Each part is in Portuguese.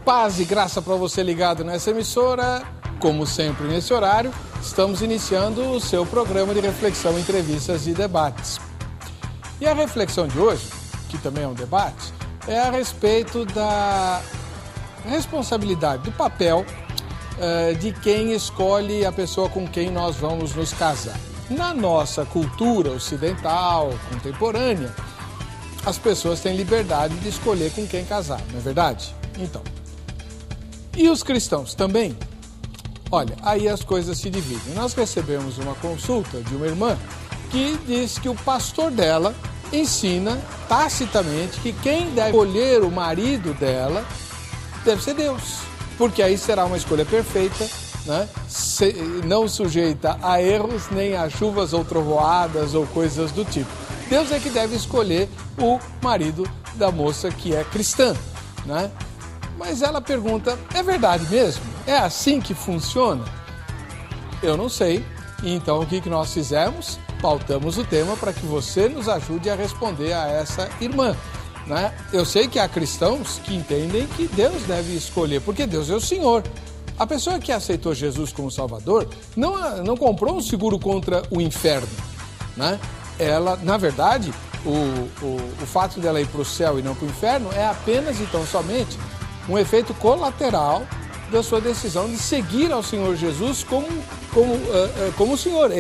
Paz e graça para você ligado nessa emissora. Como sempre nesse horário, estamos iniciando o seu programa de reflexão, entrevistas e debates. E a reflexão de hoje, que também é um debate, é a respeito da responsabilidade, do papel de quem escolhe a pessoa com quem nós vamos nos casar. Na nossa cultura ocidental, contemporânea, as pessoas têm liberdade de escolher com quem casar, não é verdade? Então, e os cristãos também? Olha, aí as coisas se dividem. Nós recebemos uma consulta de uma irmã que diz que o pastor dela ensina tacitamente que quem deve escolher o marido dela deve ser Deus, porque aí será uma escolha perfeita, né? Não sujeita a erros, nem a chuvas ou trovoadas ou coisas do tipo. Deus é que deve escolher o marido da moça que é cristã, né? Mas ela pergunta, é verdade mesmo? É assim que funciona? Eu não sei. Então o que nós fizemos? Pautamos o tema para que você nos ajude a responder a essa irmã, né? Eu sei que há cristãos que entendem que Deus deve escolher, porque Deus é o Senhor. A pessoa que aceitou Jesus como Salvador não comprou um seguro contra o inferno, né? Ela, na verdade, o fato dela ir para o céu e não para o inferno é apenas, então, somente um efeito colateral da sua decisão de seguir ao Senhor Jesus como Senhor,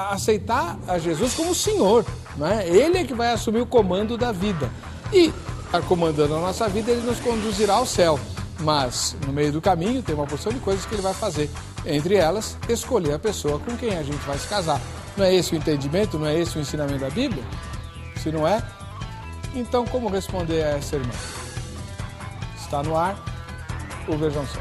aceitar a Jesus como Senhor, né? Ele é que vai assumir o comando da vida e, comandando a nossa vida, ele nos conduzirá ao céu, mas no meio do caminho tem uma porção de coisas que ele vai fazer, entre elas, escolher a pessoa com quem a gente vai se casar. Não é esse o entendimento? Não é esse o ensinamento da Bíblia? Se não é, então como responder a essa irmã? Está no ar o Vejam Só.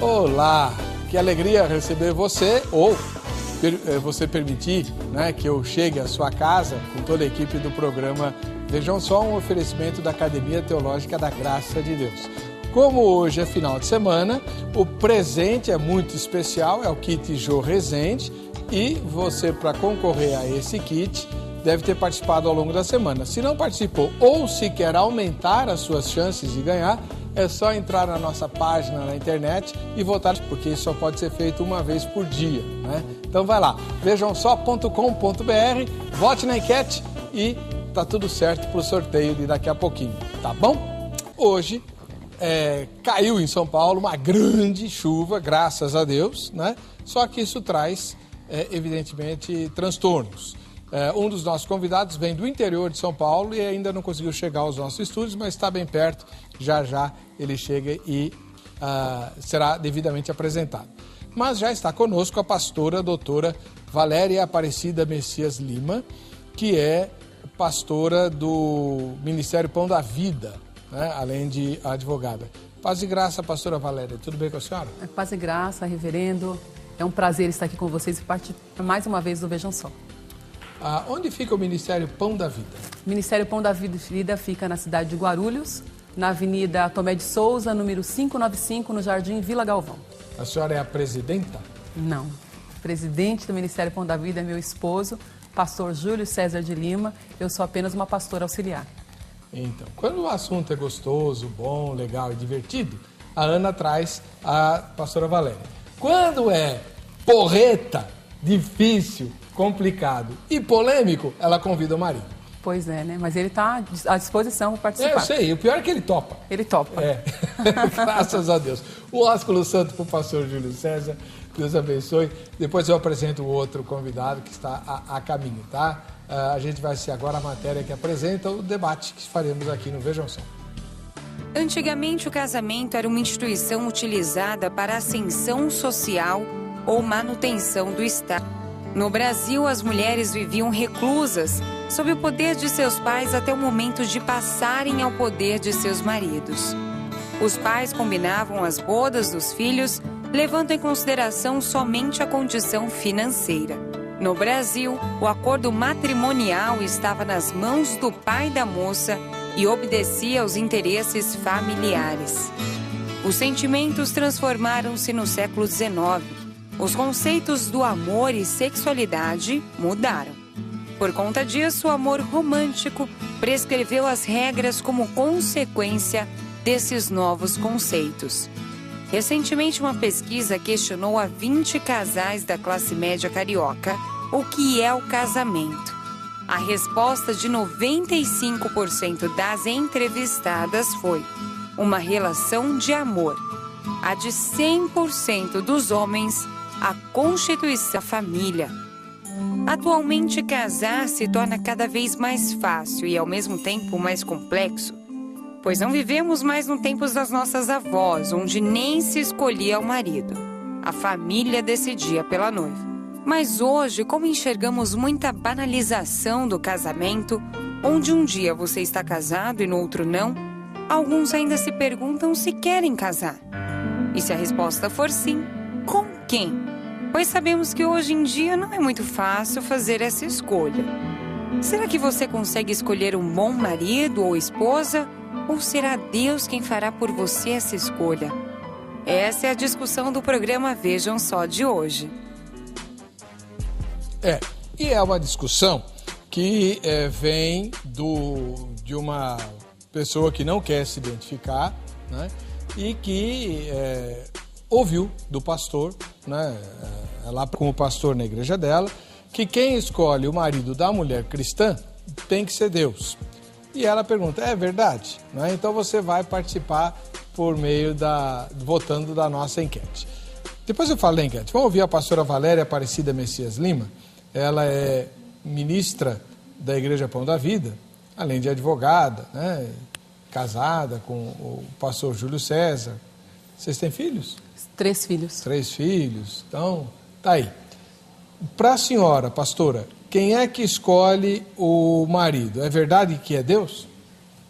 Olá, que alegria receber você, ou você permitir, né, que eu chegue à sua casa com toda a equipe do programa Vejam Só, um oferecimento da Academia Teológica da Graça de Deus. Como hoje é final de semana, o presente é muito especial, é o kit Jô Rezende, e você, para concorrer a esse kit, deve ter participado ao longo da semana. Se não participou ou se quer aumentar as suas chances de ganhar, é só entrar na nossa página na internet e votar, porque isso só pode ser feito uma vez por dia, né? Então vai lá, vejamsó.com.br, vote na enquete e tá tudo certo para o sorteio de daqui a pouquinho, tá bom? Hoje caiu em São Paulo uma grande chuva, graças a Deus, né? Só que isso traz, evidentemente, transtornos. Um dos nossos convidados vem do interior de São Paulo e ainda não conseguiu chegar aos nossos estúdios, mas está bem perto, já ele chega e será devidamente apresentado. Mas já está conosco a pastora a doutora Valéria Aparecida Messias Lima, que é pastora do Ministério Pão da Vida, né? Além de advogada. Paz e graça, pastora Valéria, tudo bem com a senhora? Paz e graça, reverendo, é um prazer estar aqui com vocês e participar mais uma vez do Vejam Só. Onde fica o Ministério Pão da Vida? O Ministério Pão da Vida fica na cidade de Guarulhos, na Avenida Tomé de Souza, número 595, no Jardim Vila Galvão. A senhora é a presidenta? Não. O presidente do Ministério Pão da Vida é meu esposo, pastor Júlio César de Lima. Eu sou apenas uma pastora auxiliar. Então, quando o assunto é gostoso, bom, legal e divertido, a Ana traz a pastora Valéria. Quando é porreta, difícil, complicado e polêmico, ela convida o marido. Pois é, né? Mas ele está à disposição para participar. Eu sei, o pior é que ele topa. Ele topa. Graças a Deus. O ósculo santo para o pastor Júlio César, Deus abençoe. Depois eu apresento o outro convidado que está a caminho, tá? A gente vai ser agora a matéria que apresenta o debate que faremos aqui no Vejam Só. Antigamente, o casamento era uma instituição utilizada para ascensão social ou manutenção do Estado. No Brasil, as mulheres viviam reclusas, sob o poder de seus pais até o momento de passarem ao poder de seus maridos. Os pais combinavam as bodas dos filhos, levando em consideração somente a condição financeira. No Brasil, o acordo matrimonial estava nas mãos do pai da moça e obedecia aos interesses familiares. Os sentimentos transformaram-se no século XIX. os conceitos do amor e sexualidade mudaram. Por conta disso, o amor romântico prescreveu as regras como consequência desses novos conceitos. Recentemente, uma pesquisa questionou a 20 casais da classe média carioca o que é o casamento. A resposta de 95% das entrevistadas foi uma relação de amor. A de 100% dos homens, a constituição da família. Atualmente, casar se torna cada vez mais fácil e, ao mesmo tempo, mais complexo, pois não vivemos mais no tempo das nossas avós, onde nem se escolhia o marido. A família decidia pela noiva. Mas hoje, como enxergamos muita banalização do casamento, onde um dia você está casado e no outro não, alguns ainda se perguntam se querem casar. E se a resposta for sim, com quem? Pois sabemos que hoje em dia não é muito fácil fazer essa escolha. Será que você consegue escolher um bom marido ou esposa? Ou será Deus quem fará por você essa escolha? Essa é a discussão do programa Vejam Só de hoje. E é uma discussão que vem de uma pessoa que não quer se identificar, né? E que ouviu do pastor, né? Lá com o pastor na igreja dela, que quem escolhe o marido da mulher cristã tem que ser Deus. E ela pergunta, é verdade? Né? Então você vai participar por meio votando da nossa enquete. Depois eu falo da enquete. Vamos ouvir a pastora Valéria Aparecida Messias Lima. Ela é ministra da Igreja Pão da Vida, além de advogada, né? Casada com o pastor Júlio César. Vocês têm filhos? 3 filhos. 3 filhos. Então, tá aí. Para a senhora, pastora, quem é que escolhe o marido? É verdade que é Deus?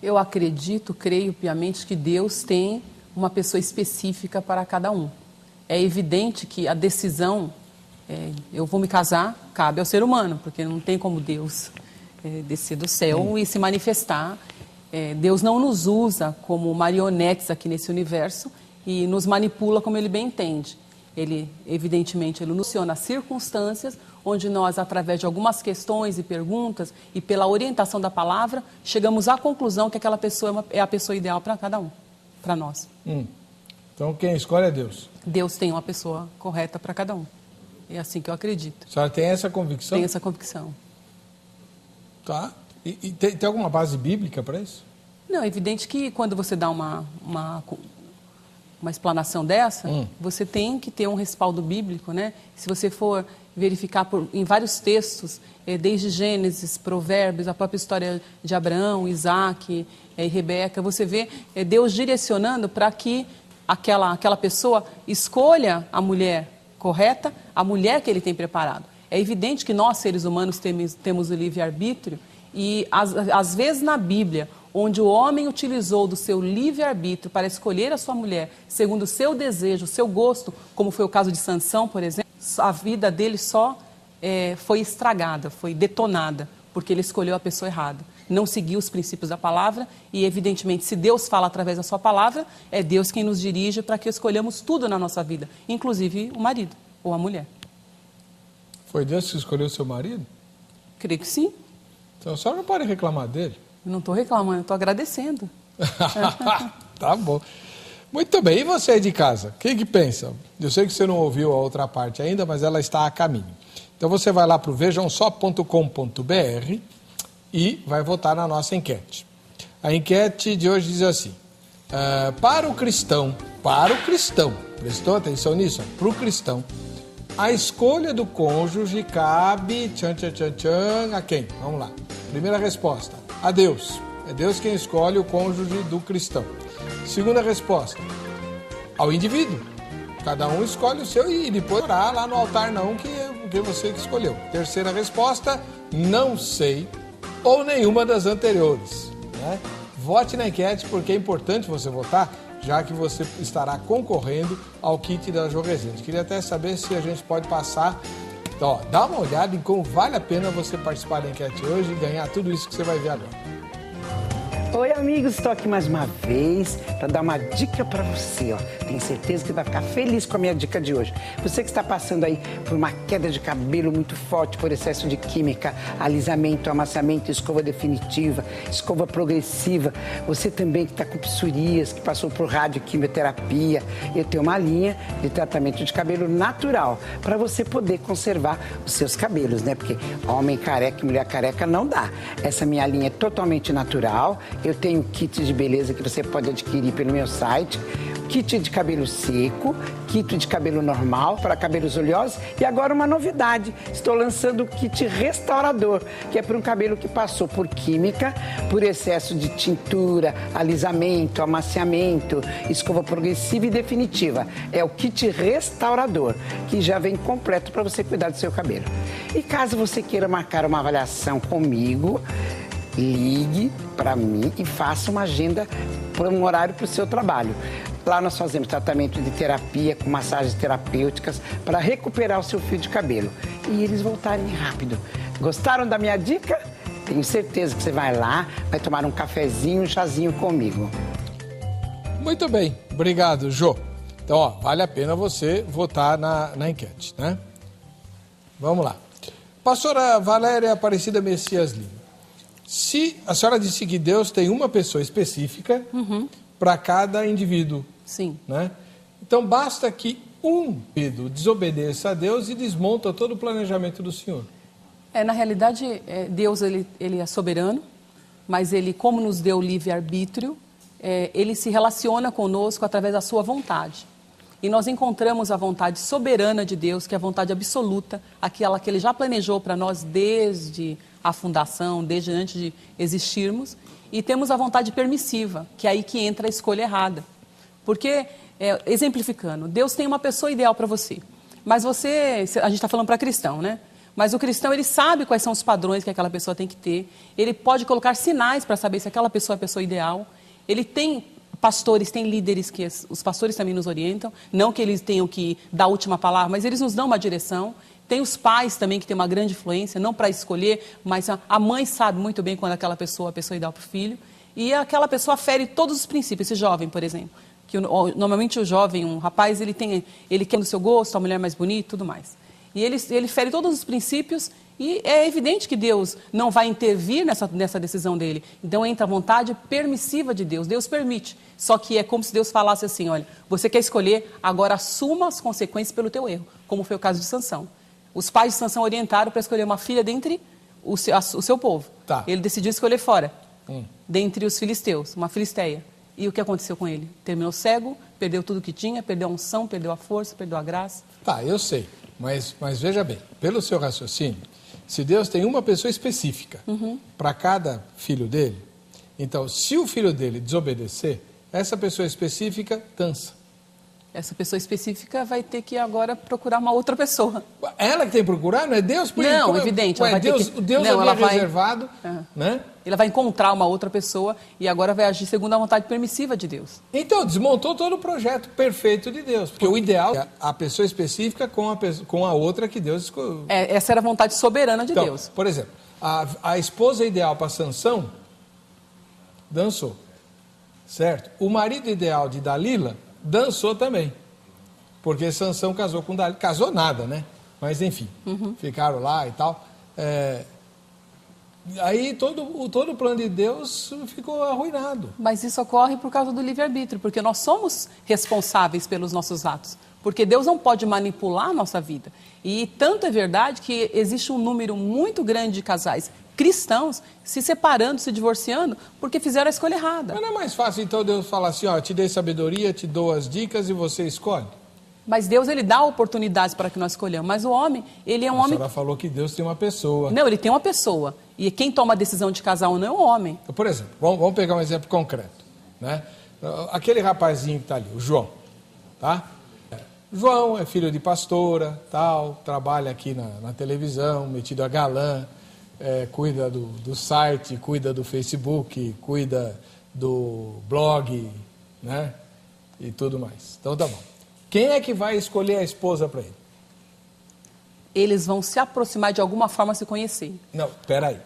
Eu acredito, creio piamente que Deus tem uma pessoa específica para cada um. É evidente que a decisão, eu vou me casar, cabe ao ser humano, porque não tem como Deus descer do céu e se manifestar. Deus não nos usa como marionetes aqui nesse universo e nos manipula como Ele bem entende. Ele, evidentemente, Ele nos aciona circunstâncias onde nós, através de algumas questões e perguntas e pela orientação da palavra, chegamos à conclusão que aquela pessoa é a pessoa ideal para cada um, para nós. Então, quem escolhe é Deus? Deus tem uma pessoa correta para cada um. É assim que eu acredito. A senhora tem essa convicção? Tenho essa convicção. Tá. E tem alguma base bíblica para isso? Não, é evidente que quando você dá uma explanação dessa, você tem que ter um respaldo bíblico, né? Se você for verificar em vários textos, desde Gênesis, Provérbios, a própria história de Abraão, Isaac e Rebeca, você vê Deus direcionando para que aquela pessoa escolha a mulher correta, a mulher que Ele tem preparado. É evidente que nós, seres humanos, temos o livre-arbítrio e, às vezes, na Bíblia, onde o homem utilizou do seu livre-arbítrio para escolher a sua mulher, segundo o seu desejo, o seu gosto, como foi o caso de Sansão, por exemplo, a vida dele só foi estragada, foi detonada, porque ele escolheu a pessoa errada. Não seguiu os princípios da palavra e, evidentemente, se Deus fala através da sua palavra, é Deus quem nos dirige para que escolhamos tudo na nossa vida, inclusive o marido ou a mulher. Foi Deus que escolheu o seu marido? Creio que sim. Então a senhora não pode reclamar dele? Eu não estou reclamando, eu estou agradecendo. Tá bom. Muito bem, e você aí de casa? O que pensa? Eu sei que você não ouviu a outra parte ainda, mas ela está a caminho. Então você vai lá para o vejamsó.com.br e vai votar na nossa enquete. A enquete de hoje diz assim, para o cristão, prestou atenção nisso? Para o cristão, a escolha do cônjuge cabe a quem? Vamos lá. Primeira resposta, a Deus. É Deus quem escolhe o cônjuge do cristão. Segunda resposta, ao indivíduo. Cada um escolhe o seu e depois orar lá no altar não, que você que escolheu. Terceira resposta, não sei, ou nenhuma das anteriores. Né? Vote na enquete porque é importante você votar, já que você estará concorrendo ao kit da Jogesente. Queria até saber se a gente pode passar. Então, dá uma olhada em como vale a pena você participar da enquete hoje e ganhar tudo isso que você vai ver agora. Oi, amigos, estou aqui mais uma vez para dar uma dica para você, ó. Tenho certeza que vai ficar feliz com a minha dica de hoje. Você que está passando aí por uma queda de cabelo muito forte, por excesso de química, alisamento, amaciamento, escova definitiva, escova progressiva. Você também que está com psoríase, que passou por radioquimioterapia. Eu tenho uma linha de tratamento de cabelo natural para você poder conservar os seus cabelos, né? Porque homem careca e mulher careca não dá. Essa minha linha é totalmente natural. Eu tenho kit de beleza que você pode adquirir pelo meu site. Kit de cabelo seco, kit de cabelo normal para cabelos oleosos e agora uma novidade, estou lançando o kit restaurador, que é para um cabelo que passou por química, por excesso de tintura, alisamento, amaciamento, escova progressiva e definitiva. É o kit restaurador, que já vem completo para você cuidar do seu cabelo. E caso você queira marcar uma avaliação comigo, ligue para mim e faça uma agenda para um horário para o seu trabalho. Lá nós fazemos tratamento de terapia com massagens terapêuticas para recuperar o seu fio de cabelo e eles voltarem rápido. Gostaram da minha dica? Tenho certeza que você vai lá, vai tomar um cafezinho, um chazinho comigo. Muito bem, obrigado, Jô. Então, ó, vale a pena você votar na enquete, né? Vamos lá. Pastora Valéria Aparecida Messias Lima. Se a senhora disse que Deus tem uma pessoa específica para cada indivíduo. Sim. Né? Então basta que um indivíduo desobedeça a Deus e desmonta todo o planejamento do Senhor. Na realidade, Deus ele é soberano, mas ele, como nos deu livre-arbítrio, ele se relaciona conosco através da sua vontade. E nós encontramos a vontade soberana de Deus, que é a vontade absoluta, aquela que ele já planejou para nós desde a fundação, desde antes de existirmos. E temos a vontade permissiva, que é aí que entra a escolha errada. Porque, exemplificando, Deus tem uma pessoa ideal para você. Mas você, a gente está falando para cristão, né? Mas o cristão, ele sabe quais são os padrões que aquela pessoa tem que ter. Ele pode colocar sinais para saber se aquela pessoa é a pessoa ideal. Ele tem pastores, tem líderes que os pastores também nos orientam. Não que eles tenham que dar a última palavra, mas eles nos dão uma direção. Tem os pais também que têm uma grande influência, não para escolher, mas a mãe sabe muito bem quando aquela pessoa é a pessoa ideal para o filho. E aquela pessoa fere todos os princípios. Esse jovem, por exemplo, que normalmente o jovem, um rapaz, ele quer no seu gosto, a mulher mais bonita e tudo mais. E ele fere todos os princípios e é evidente que Deus não vai intervir nessa decisão dele. Então entra a vontade permissiva de Deus. Deus permite. Só que é como se Deus falasse assim, olha, você quer escolher, agora assuma as consequências pelo teu erro, como foi o caso de Sansão. Os pais de Sansão orientaram para escolher uma filha dentre o seu povo. Tá. Ele decidiu escolher fora, dentre os filisteus, uma filisteia. E o que aconteceu com ele? Terminou cego, perdeu tudo que tinha, perdeu a unção, perdeu a força, perdeu a graça. Tá, eu sei. Mas veja bem, pelo seu raciocínio, se Deus tem uma pessoa específica para cada filho dele, então se o filho dele desobedecer, essa pessoa específica dança. Essa pessoa específica vai ter que agora procurar uma outra pessoa. Ela que tem que procurar, não é Deus? Não, evidente. Ela vai Deus, ter que... Deus não, havia reservado, né? Ela vai encontrar uma outra pessoa e agora vai agir segundo a vontade permissiva de Deus. Então, desmontou todo o projeto perfeito de Deus. Porque o ideal é a pessoa específica com a outra que Deus escolheu. Essa era a vontade soberana de Deus. Por exemplo, a esposa ideal para Sansão dançou, certo? O marido ideal de Dalila dançou também. Porque Sansão casou com Dalila. Casou nada, né? Mas enfim, ficaram lá e tal. Aí todo o plano de Deus ficou arruinado. Mas isso ocorre por causa do livre-arbítrio, porque nós somos responsáveis pelos nossos atos. Porque Deus não pode manipular a nossa vida. E tanto é verdade que existe um número muito grande de casais cristãos se separando, se divorciando, porque fizeram a escolha errada. Mas não é mais fácil então Deus falar assim, ó, te dei sabedoria, te dou as dicas e você escolhe? Mas Deus, ele dá oportunidades para que nós escolhamos. Mas o homem, ele é um homem... A senhora falou que Deus tem uma pessoa. Não, ele tem uma pessoa. E quem toma a decisão de casar ou não é o homem. Por exemplo, vamos pegar um exemplo concreto, né? Aquele rapazinho que está ali, o João, tá? João é filho de pastora, tal, trabalha aqui na televisão, metido a galã, cuida do site, cuida do Facebook, cuida do blog, né? E tudo mais. Então tá bom. Quem é que vai escolher a esposa para ele? Eles vão se aproximar de alguma forma, se conhecer. Não, peraí.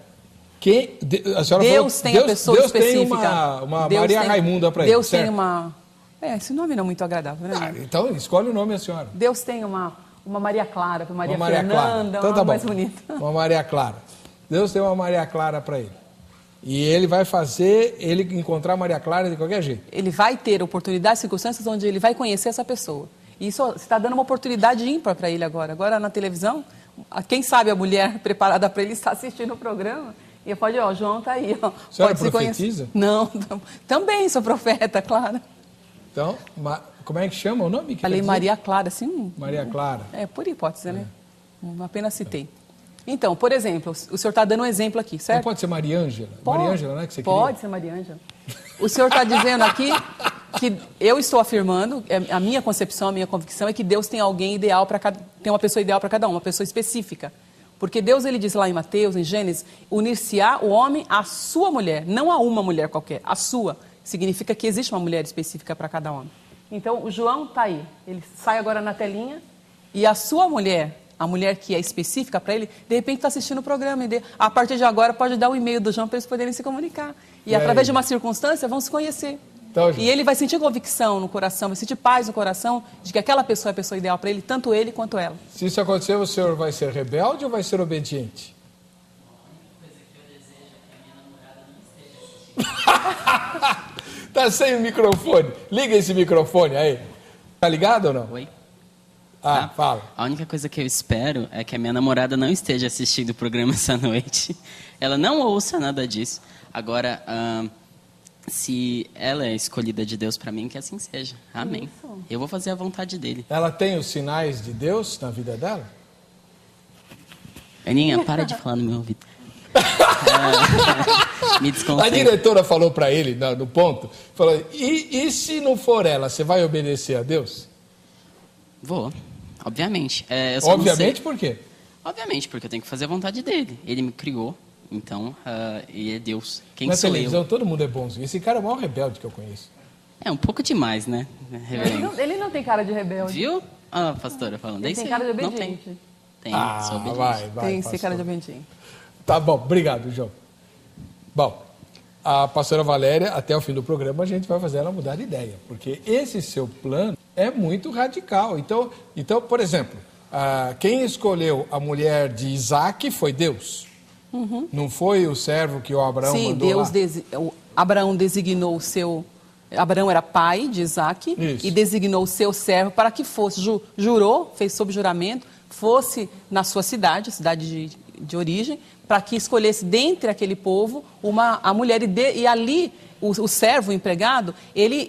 A senhora Deus falou, tem a pessoa Deus específica. tem uma Deus Maria tem, Raimunda para ele, Deus certo? tem uma... esse nome não é muito agradável, né? Então, escolhe o nome da senhora. Deus tem uma Maria Clara, uma Maria Maria Fernanda, Clara. Então, tá mais bom. bonita. Uma Maria Clara. Deus tem uma Maria Clara para ele. E ele vai fazer ele encontrar a Maria Clara de qualquer jeito. Ele vai ter oportunidades, circunstâncias onde ele vai conhecer essa pessoa. E isso está dando uma oportunidade ímpar para ele agora. Agora, na televisão, quem sabe a mulher preparada para ele está assistindo o programa. E pode, ó, João está aí, ó. A senhora pode se profetiza? Não, também sou profeta, claro. Então, como é que chama o nome? Falei Maria Clara, assim. Maria Clara. Por hipótese, né? Apenas citei. Então, por exemplo, o senhor está dando um exemplo aqui, certo? Não pode ser Maria Ângela? Maria Ângela, não é que você queria? Pode ser Maria Ângela. O senhor está dizendo aqui que eu estou afirmando, a minha concepção, a minha convicção é que Deus tem alguém ideal para cada, tem uma pessoa ideal para cada um, uma pessoa específica. Porque Deus, ele diz lá em Mateus, em Gênesis, unir-se-á o homem à sua mulher, não a uma mulher qualquer, a sua. Significa que existe uma mulher específica para cada homem. Então, o João está aí, ele sai agora na telinha e a sua mulher, a mulher que é específica para ele, de repente está assistindo o programa e a partir de agora pode dar o e-mail do João para eles poderem se comunicar. E através de uma circunstância vão se conhecer. Então, e ele vai sentir convicção no coração, vai sentir paz no coração de que aquela pessoa é a pessoa ideal para ele, tanto ele quanto ela. Se isso acontecer, o senhor vai ser rebelde ou vai ser obediente? Tá sem o microfone. Liga esse microfone aí. Tá ligado ou não? Oi. Fala. A única coisa que eu espero é que a minha namorada não esteja assistindo o programa essa noite. Ela não ouça nada disso. Agora, se ela é escolhida de Deus para mim, que assim seja. Amém. Isso. Eu vou fazer a vontade dele. Ela tem os sinais de Deus na vida dela? Aninha, para de falar no meu ouvido. Me desconcentra. A diretora falou para ele, no ponto, falou, e se não for ela, você vai obedecer a Deus? Vou, obviamente. Obviamente por quê? Obviamente, porque eu tenho que fazer a vontade dele. Ele me criou, então, ele é Deus. Quem Na sou televisão eu? todo mundo é bonzinho. Esse cara é o maior rebelde que eu conheço. É um pouco demais, né? Ele não tem cara de rebelde. Viu? Ah, pastora falando. Ele tem cara de obediente. Tem, sou obediente. Vai, tem esse cara de obediente. Tá bom, obrigado, João. Bom, a pastora Valéria, até o fim do programa, a gente vai fazer ela mudar de ideia, porque esse seu plano é muito radical. Então por exemplo, quem escolheu a mulher de Isaac foi Deus. Uhum. Não foi o servo que o Abraão mandou lá? Abraão designou o seu... Abraão era pai de Isaac. Isso. E designou o seu servo para que fosse, jurou, fez sob juramento, fosse na sua cidade, cidade de origem, para que escolhesse dentre aquele povo a mulher. E ali, o servo, o empregado, ele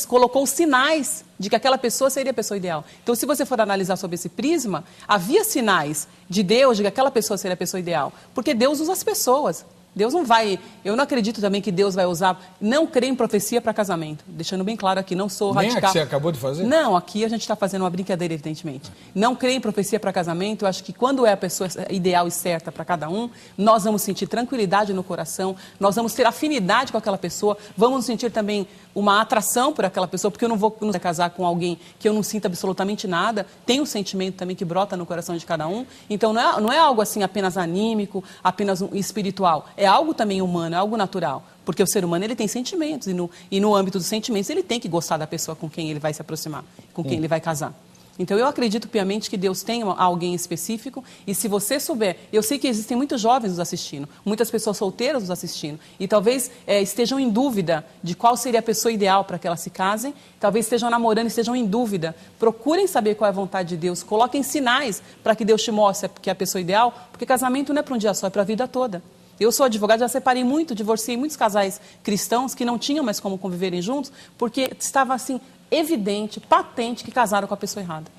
colocou os sinais de que aquela pessoa seria a pessoa ideal. Então, se você for analisar sobre esse prisma, havia sinais de Deus de que aquela pessoa seria a pessoa ideal. Porque Deus usa as pessoas. Deus não vai... Eu não acredito também que Deus vai usar... Não creio em profecia para casamento. Deixando bem claro aqui, não sou radical. Nem a que você acabou de fazer? Não, aqui a gente está fazendo uma brincadeira, evidentemente. Não creio em profecia para casamento. Eu acho que quando é a pessoa ideal e certa para cada um, nós vamos sentir tranquilidade no coração, nós vamos ter afinidade com aquela pessoa, vamos sentir também uma atração por aquela pessoa, porque eu não vou casar com alguém que eu não sinta absolutamente nada. Tem um sentimento também que brota no coração de cada um. Então, não é algo assim apenas anímico, apenas espiritual. É algo também humano, é algo natural. Porque o ser humano, ele tem sentimentos, e no âmbito dos sentimentos, ele tem que gostar da pessoa com quem ele vai se aproximar, com quem ele vai casar. Então, eu acredito piamente que Deus tem alguém específico, e se você souber... Eu sei que existem muitos jovens nos assistindo, muitas pessoas solteiras nos assistindo, e talvez estejam em dúvida de qual seria a pessoa ideal para que elas se casem, talvez estejam namorando e estejam em dúvida. Procurem saber qual é a vontade de Deus, coloquem sinais para que Deus te mostre que é a pessoa ideal, porque casamento não é para um dia só, é para a vida toda. Eu sou advogada, já separei divorciei muitos casais cristãos que não tinham mais como conviverem juntos, porque estava assim, evidente, patente que casaram com a pessoa errada.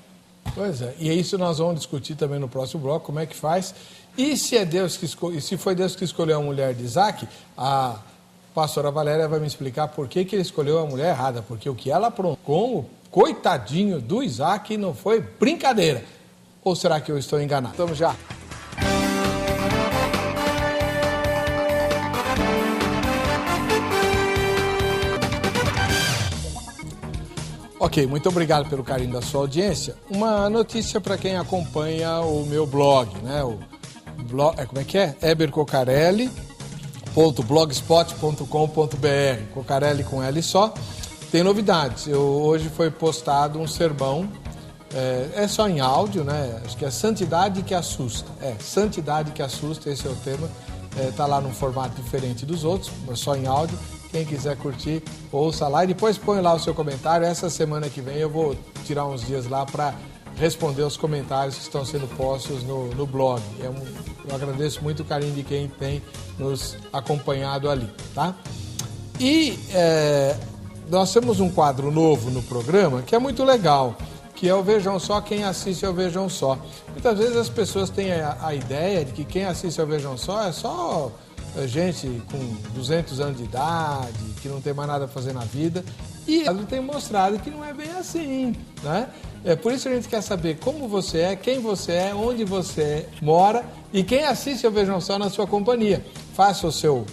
Pois é, e é isso nós vamos discutir também no próximo bloco, como é que faz. E se é Deus que se foi Deus que escolheu a mulher de Isaac, a pastora Valéria vai me explicar por que ele escolheu a mulher errada, porque o que ela aprontou com o coitadinho do Isaac não foi brincadeira. Ou será que eu estou enganado? Vamos já. Ok, muito obrigado pelo carinho da sua audiência. Uma notícia para quem acompanha o meu blog, né? Como é que é? Heber Cocarelli, Cocarelli com L só. Tem novidades. Hoje foi postado um sermão, é só em áudio, né? Acho que é Santidade que Assusta. Santidade que Assusta, esse é o tema. Tá lá num formato diferente dos outros, mas só em áudio. Quem quiser curtir, ouça lá e depois põe lá o seu comentário. Essa semana que vem eu vou tirar uns dias lá para responder os comentários que estão sendo postos no blog. Eu agradeço muito o carinho de quem tem nos acompanhado ali, tá? E nós temos um quadro novo no programa que é muito legal, que é o Vejam Só, quem assiste ao Vejam Só. Muitas vezes as pessoas têm a ideia de que quem assiste ao Vejam Só é só gente com 200 anos de idade, que não tem mais nada a fazer na vida, e ele tem mostrado que não é bem assim, né? Por isso a gente quer saber como você é, quem você é, onde você mora e quem assiste ao Vejam Só na sua companhia. Faça o seu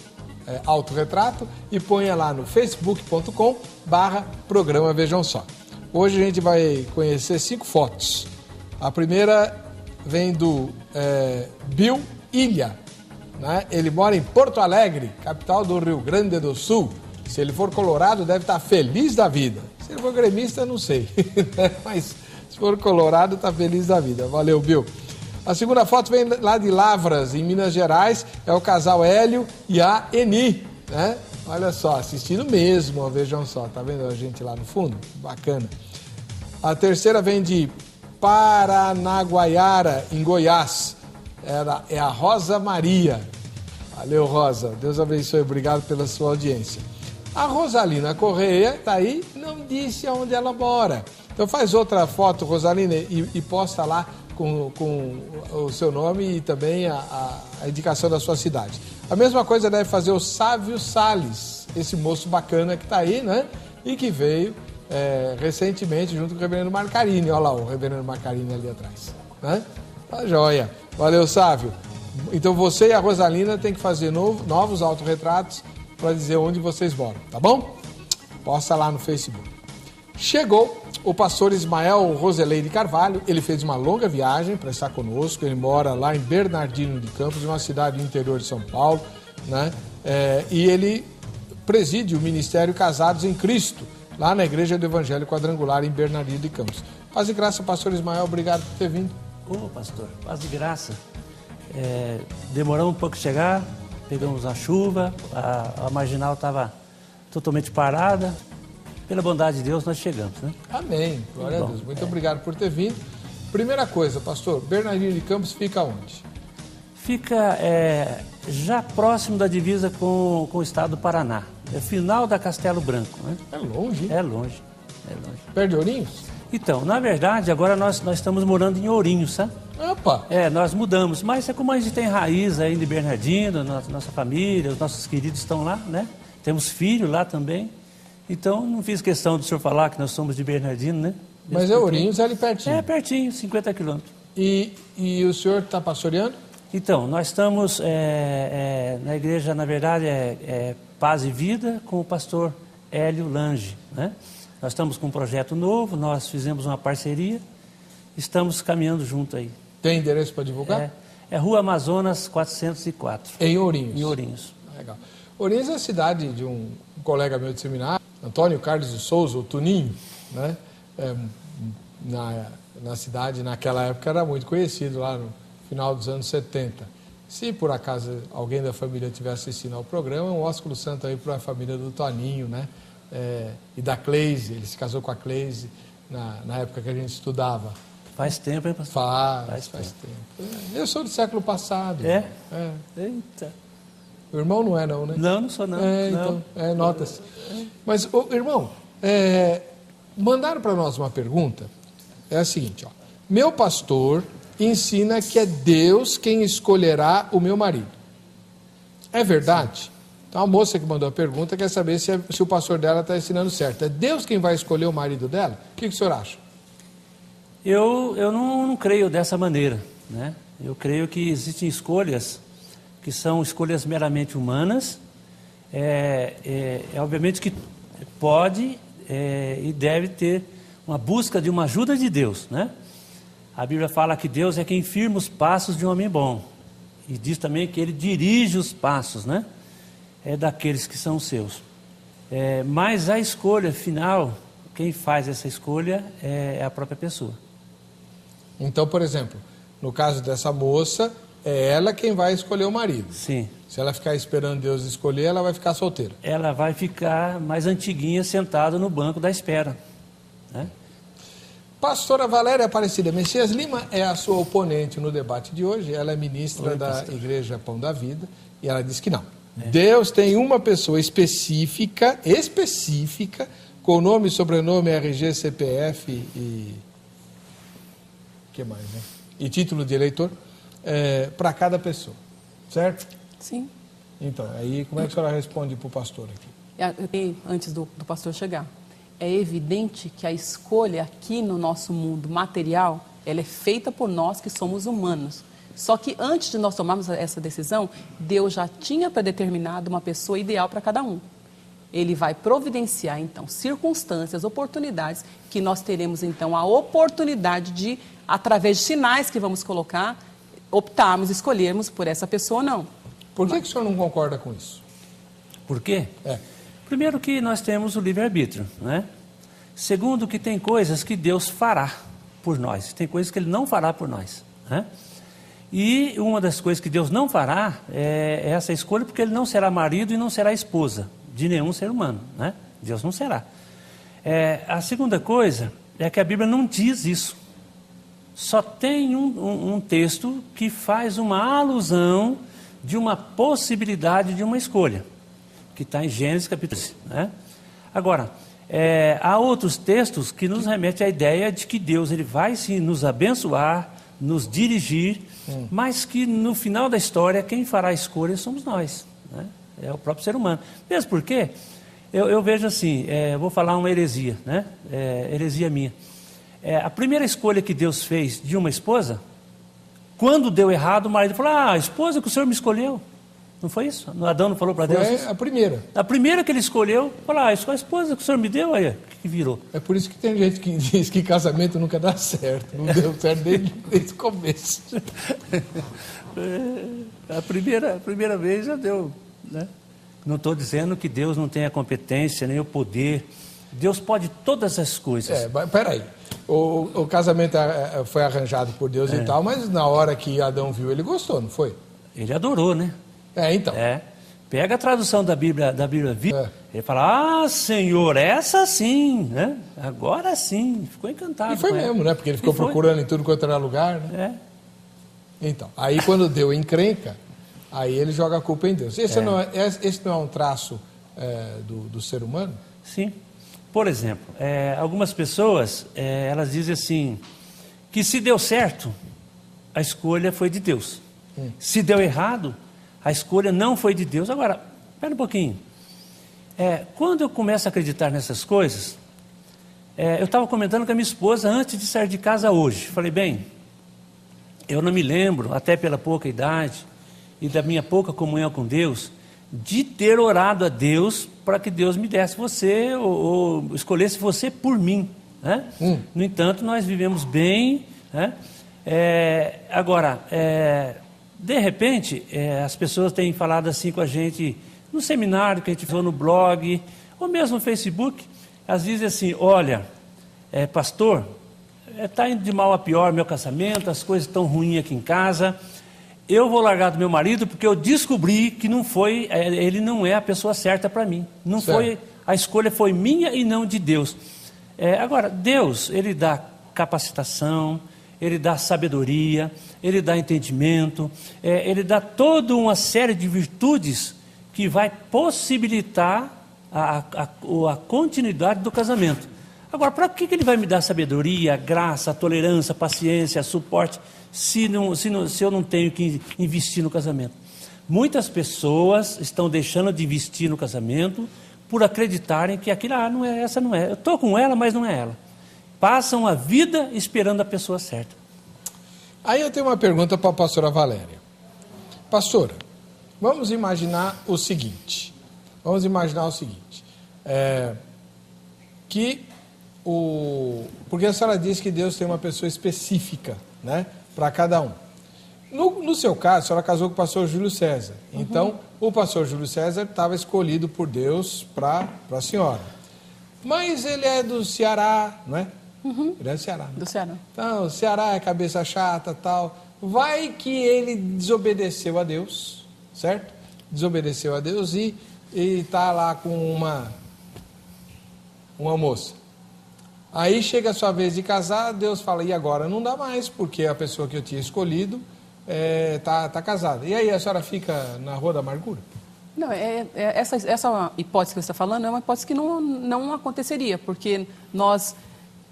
autorretrato e ponha lá no facebook.com/programa Vejam Só. Hoje a gente vai conhecer 5 fotos. A primeira vem do Bill Ilha, né? Ele mora em Porto Alegre, capital do Rio Grande do Sul. Se ele for colorado, deve estar feliz da vida. Se ele for gremista, não sei. Mas se for colorado, está feliz da vida. Valeu, Bill. A segunda foto vem lá de Lavras, em Minas Gerais. É o casal Hélio e a Eni, né? Olha só, assistindo mesmo, ó, vejam só. Tá vendo a gente lá no fundo? Bacana. A terceira vem de Paranaguaiara, em Goiás. É a Rosa Maria. Valeu, Rosa. Deus abençoe. Obrigado pela sua audiência. A Rosalina Correia está aí, não disse onde ela mora. Então faz outra foto, Rosalina, e posta lá com o seu nome e também a indicação da sua cidade. A mesma coisa deve fazer o Sávio Salles, esse moço bacana que está aí, né? E que veio recentemente junto com o reverendo Marcarini. Olha lá o reverendo Marcarini ali atrás, né? Tá joia. Valeu, Sávio. Então você e a Rosalina tem que fazer novos autorretratos para dizer onde vocês moram, tá bom? Posta lá no Facebook. Chegou o pastor Ismael Roseleide Carvalho. Ele fez uma longa viagem para estar conosco. Ele mora lá em Bernardino de Campos, uma cidade do interior de São Paulo, né? E ele preside o Ministério Casados em Cristo, lá na Igreja do Evangelho Quadrangular, em Bernardino de Campos. Paz e graça, pastor Ismael, obrigado por ter vindo. Ô, pastor, paz e graça. Demoramos um pouco a chegar, pegamos a chuva, a marginal estava totalmente parada. Pela bondade de Deus, nós chegamos, né? Amém. Glória a Deus. Muito obrigado por ter vindo. Primeira coisa, pastor, Bernardino de Campos fica onde? Fica já próximo da divisa com o estado do Paraná. É final da Castelo Branco, né? É longe, hein? É longe. Perto de Ourinhos? Então, na verdade, agora nós estamos morando em Ourinhos, sabe? Opa! Nós mudamos, mas é como a gente tem raiz ainda em Bernardino, nossa família, os nossos queridos estão lá, né? Temos filho lá também. Então, não fiz questão do senhor falar que nós somos de Bernardino, né? Mas Ourinhos é ali pertinho. É pertinho, 50 quilômetros. E o senhor está pastoreando? Então, nós estamos na igreja, na verdade, Paz e Vida, com o pastor Hélio Lange, né? Nós estamos com um projeto novo, nós fizemos uma parceria, estamos caminhando junto aí. Tem endereço para divulgar? É Rua Amazonas 404. Em Ourinhos? Em Ourinhos. Legal. Ourinhos é a cidade de um colega meu de seminário, Antônio Carlos de Souza, o Tuninho, né? Na cidade, naquela época, era muito conhecido, lá no final dos anos 70. Se por acaso alguém da família estiver assistindo ao programa, um ósculo santo aí para a família do Toninho, né? E da Cleise, ele se casou com a Cleise na época que a gente estudava. Faz tempo, hein, pastor? Faz tempo. Eu sou do século passado. Eita. O irmão não é não, né? Não sou não. Então, nota-se. Mas, irmão, mandaram para nós uma pergunta. É a seguinte, ó. Meu pastor ensina que é Deus quem escolherá o meu marido. É verdade? Então a moça que mandou a pergunta quer saber se o pastor dela está ensinando certo. É Deus quem vai escolher o marido dela? O que o senhor acha? Eu não creio dessa maneira, né? Eu creio que existem escolhas que são escolhas meramente humanas. Obviamente que pode e deve ter uma busca de uma ajuda de Deus, né? A Bíblia fala que Deus é quem firma os passos de um homem bom. E diz também que Ele dirige os passos, né? é daqueles que são seus. Mas a escolha final, quem faz essa escolha é a própria pessoa. Então, por exemplo, no caso dessa moça, é ela quem vai escolher o marido. Sim. Se ela ficar esperando Deus escolher, ela vai ficar solteira. Ela vai ficar mais antiguinha, sentada no banco da espera, né? Pastora Valéria Aparecida Messias Lima é a sua oponente no debate de hoje. Ela é ministra da Igreja Pão da Vida e ela diz que não. Deus tem uma pessoa específica, com nome, sobrenome, RG, CPF e... que mais, né? E título de eleitor, para cada pessoa, certo? Sim. Então, aí como é que a senhora responde para o pastor aqui? Antes do pastor chegar, é evidente que a escolha aqui no nosso mundo material, ela é feita por nós que somos humanos. Só que antes de nós tomarmos essa decisão, Deus já tinha predeterminado uma pessoa ideal para cada um. Ele vai providenciar, então, circunstâncias, oportunidades, que nós teremos, então, a oportunidade de, através de sinais que vamos colocar, optarmos, escolhermos por essa pessoa ou não. Por que o senhor não concorda com isso? Por quê? Primeiro que nós temos o livre-arbítrio, né? Segundo que tem coisas que Deus fará por nós, tem coisas que Ele não fará por nós, né? E uma das coisas que Deus não fará é essa escolha, porque Ele não será marido e não será esposa de nenhum ser humano, né? Deus não será. A segunda coisa é que a Bíblia não diz isso. Só tem um texto que faz uma alusão de uma possibilidade de uma escolha, que está em Gênesis capítulo 11, né? Agora, há outros textos que nos remetem à ideia de que Deus ele vai sim nos abençoar, nos dirigir, mas que no final da história quem fará a escolha somos nós, né? É o próprio ser humano. Mesmo porque eu vejo assim, vou falar uma heresia, né? Heresia minha. A primeira escolha que Deus fez de uma esposa, quando deu errado, o marido falou: a esposa que o Senhor me escolheu. Não foi isso? Adão não falou para Deus? Foi a primeira. A primeira que ele escolheu, falou: a esposa que o Senhor me deu, aí que virou. É por isso que tem gente que diz que casamento nunca dá certo. Não deu certo desde o começo. A primeira vez já deu, né? Não estou dizendo que Deus não tenha competência, nem o poder. Deus pode todas as coisas. Mas peraí. O casamento foi arranjado por Deus e tal, mas na hora que Adão viu, ele gostou, não foi? Ele adorou, né? Então. Pega a tradução da Bíblia Viva, ele fala: Senhor, essa sim, né? Agora sim, ficou encantado. E foi mesmo, né? Porque ele ficou procurando em tudo quanto era lugar, né? Então, aí quando deu encrenca, aí ele joga a culpa em Deus. Esse não é um traço do ser humano? Sim. Por exemplo, algumas pessoas, elas dizem assim, que se deu certo, a escolha foi de Deus. Se deu errado, a escolha não foi de Deus. Agora, espera um pouquinho. Quando eu começo a acreditar nessas coisas, eu estava comentando com a minha esposa antes de sair de casa hoje. Falei, bem, eu não me lembro, até pela pouca idade e da minha pouca comunhão com Deus, de ter orado a Deus para que Deus me desse você ou escolhesse você por mim, né? No entanto, nós vivemos bem, né? Agora, de repente, as pessoas têm falado assim com a gente no seminário que a gente viu no blog, ou mesmo no Facebook, às vezes assim: olha, pastor, está indo de mal a pior meu casamento, as coisas estão ruins aqui em casa, eu vou largar do meu marido porque eu descobri que não foi, ele não é a pessoa certa para mim. Não foi, a escolha foi minha e não de Deus. Agora, Deus, Ele dá capacitação, Ele dá sabedoria, Ele dá entendimento, Ele dá toda uma série de virtudes que vai possibilitar a continuidade do casamento. Agora, para que Ele vai me dar sabedoria, graça, tolerância, paciência, suporte, se eu não tenho que investir no casamento? Muitas pessoas estão deixando de investir no casamento por acreditarem que aquilo, não é, essa não é. Eu estou com ela, mas não é ela. Passam a vida esperando a pessoa certa. Aí eu tenho uma pergunta para a pastora Valéria. Pastora, vamos imaginar o seguinte. Porque a senhora disse que Deus tem uma pessoa específica, né, para cada um. No seu caso, a senhora casou com o pastor Júlio César. Então, o pastor Júlio César estava escolhido por Deus para a senhora. Mas ele é do Ceará, não é? Ele é do Ceará. Do Ceará. Então, o Ceará é cabeça chata e tal. Vai que ele desobedeceu a Deus, certo? Desobedeceu a Deus e está lá com uma moça. Aí chega a sua vez de casar, Deus fala, e agora? Não dá mais, porque a pessoa que eu tinha escolhido tá casada. E aí a senhora fica na rua da amargura? Não, essa hipótese que você está falando é uma hipótese que não aconteceria, porque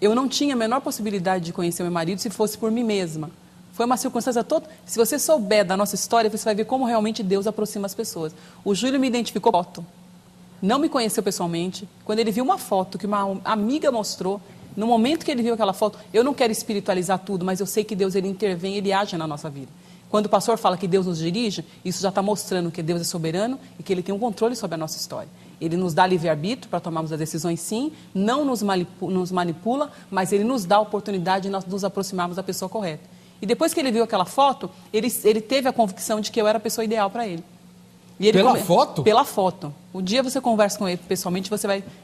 eu não tinha a menor possibilidade de conhecer meu marido se fosse por mim mesma. Foi uma circunstância toda. Se você souber da nossa história, você vai ver como realmente Deus aproxima as pessoas. O Júlio me identificou por foto. Não me conheceu pessoalmente. Quando ele viu uma foto que uma amiga mostrou, no momento que ele viu aquela foto, eu não quero espiritualizar tudo, mas eu sei que Deus ele intervém, ele age na nossa vida. Quando o pastor fala que Deus nos dirige, isso já está mostrando que Deus é soberano e que ele tem um controle sobre a nossa história. Ele nos dá livre-arbítrio para tomarmos as decisões, sim, não nos manipula, mas ele nos dá a oportunidade de nós nos aproximarmos da pessoa correta. E depois que ele viu aquela foto, ele teve a convicção de que eu era a pessoa ideal para ele. E ele foto? Pela foto. O dia você conversa com ele pessoalmente,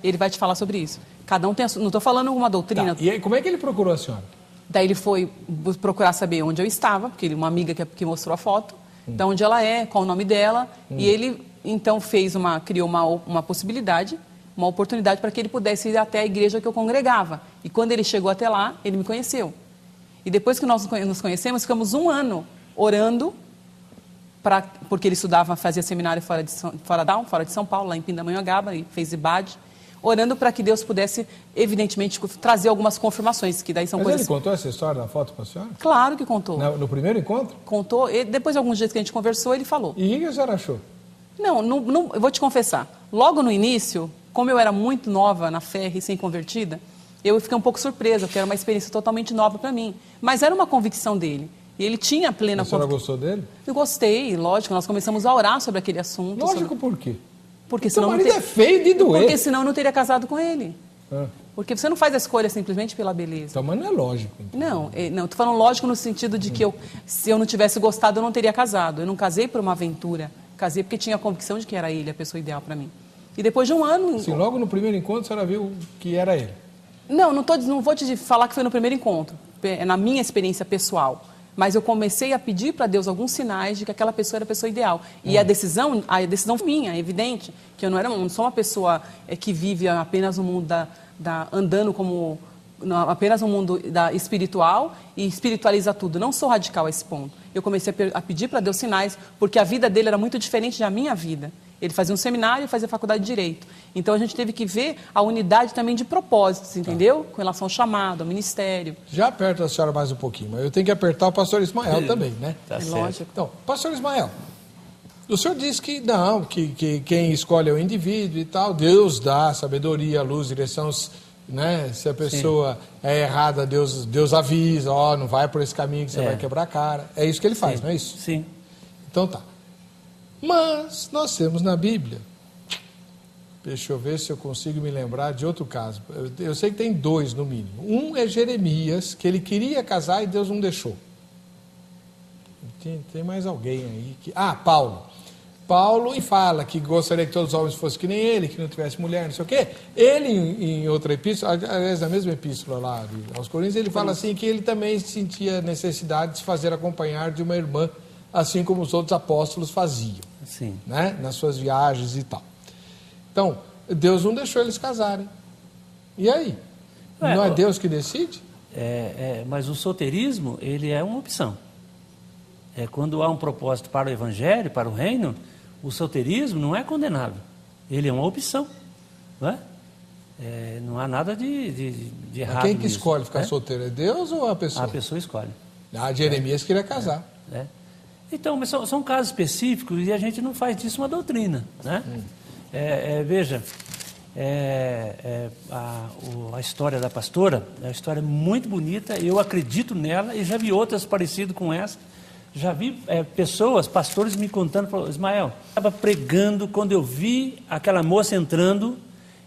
ele vai te falar sobre isso. Cada um tem não estou falando uma doutrina. Tá. E aí, como é que ele procurou a senhora? Daí ele foi procurar saber onde eu estava, porque uma amiga que mostrou a foto, então onde ela é, qual o nome dela, e ele então criou uma possibilidade, uma oportunidade para que ele pudesse ir até a igreja que eu congregava. E quando ele chegou até lá, ele me conheceu. E depois que nós nos conhecemos, ficamos 1 ano orando, porque ele estudava, fazia seminário fora de São Paulo, lá em Pindamonhangaba, e fez IBAD, orando para que Deus pudesse, evidentemente, trazer algumas confirmações, que daí são coisas... Mas ele contou essa história da foto para a senhora? Claro que contou. No primeiro encontro? Contou, e depois de alguns dias que a gente conversou, ele falou. E o que a senhora achou? Não, eu vou te confessar. Logo no início, como eu era muito nova na fé, recém-convertida, eu fiquei um pouco surpresa, porque era uma experiência totalmente nova para mim. Mas era uma convicção dele. E ele tinha plena convicção. A senhora gostou dele? Eu gostei, lógico. Nós começamos a orar sobre aquele assunto. Lógico, por quê? Porque senão marido é feio de doer. Porque senão eu não teria casado com ele. Porque você não faz a escolha simplesmente pela beleza. Então, mas não é lógico. Então. Não, estou falando lógico no sentido de que se eu não tivesse gostado, eu não teria casado. Eu não casei por uma aventura. Casei porque tinha a convicção de que era ele a pessoa ideal para mim. E depois de 1 ano... Sim, logo no primeiro encontro, a senhora viu que era ele. Não vou te falar que foi no primeiro encontro. É na minha experiência pessoal. Mas eu comecei a pedir para Deus alguns sinais de que aquela pessoa era a pessoa ideal. E a decisão foi minha, é evidente, que eu não sou uma pessoa que vive apenas no mundo andando como apenas no mundo espiritual e espiritualiza tudo. Não sou radical a esse ponto. Eu comecei a pedir para Deus sinais, porque a vida dele era muito diferente da minha vida. Ele fazia um seminário e fazia faculdade de Direito. Então, a gente teve que ver a unidade também de propósitos, entendeu? Com relação ao chamado, ao ministério. Já aperta a senhora mais um pouquinho, mas eu tenho que apertar o pastor Ismael também, né? Tá lógico. Então, pastor Ismael, o senhor disse que não, que quem escolhe é o indivíduo e tal, Deus dá sabedoria, luz, direção, né? Se a pessoa é errada, Deus avisa, não vai por esse caminho que você vai quebrar a cara. É isso que ele faz, não é isso? Sim. Então tá. Mas nós temos na Bíblia, deixa eu ver se eu consigo me lembrar de outro caso. Eu sei que tem 2 no mínimo. Um é Jeremias, que ele queria casar e Deus não deixou. Tem mais alguém aí que... Paulo. Paulo fala que gostaria que todos os homens fossem que nem ele, que não tivesse mulher, não sei o quê. Ele, em outra epístola, aliás, na mesma epístola lá aos Coríntios, ele fala assim que ele também sentia necessidade de se fazer acompanhar de uma irmã, assim como os outros apóstolos faziam. Sim. Né? Nas suas viagens e tal. Então, Deus não deixou eles casarem. E aí? Não é Deus que decide? Mas o solteirismo, ele é uma opção. Quando há um propósito para o evangelho, para o reino, o solteirismo não é condenável. Ele é uma opção. Não é? Não há nada de errado. Mas quem que escolhe ficar solteiro? É Deus ou a pessoa? A pessoa escolhe. Jeremias queria casar. Então, mas são casos específicos e a gente não faz disso uma doutrina, né? Veja, a história da pastora é uma história muito bonita, eu acredito nela e já vi outras parecidas com essa. Já vi pastores me contando, Ismael, estava pregando, quando eu vi aquela moça entrando,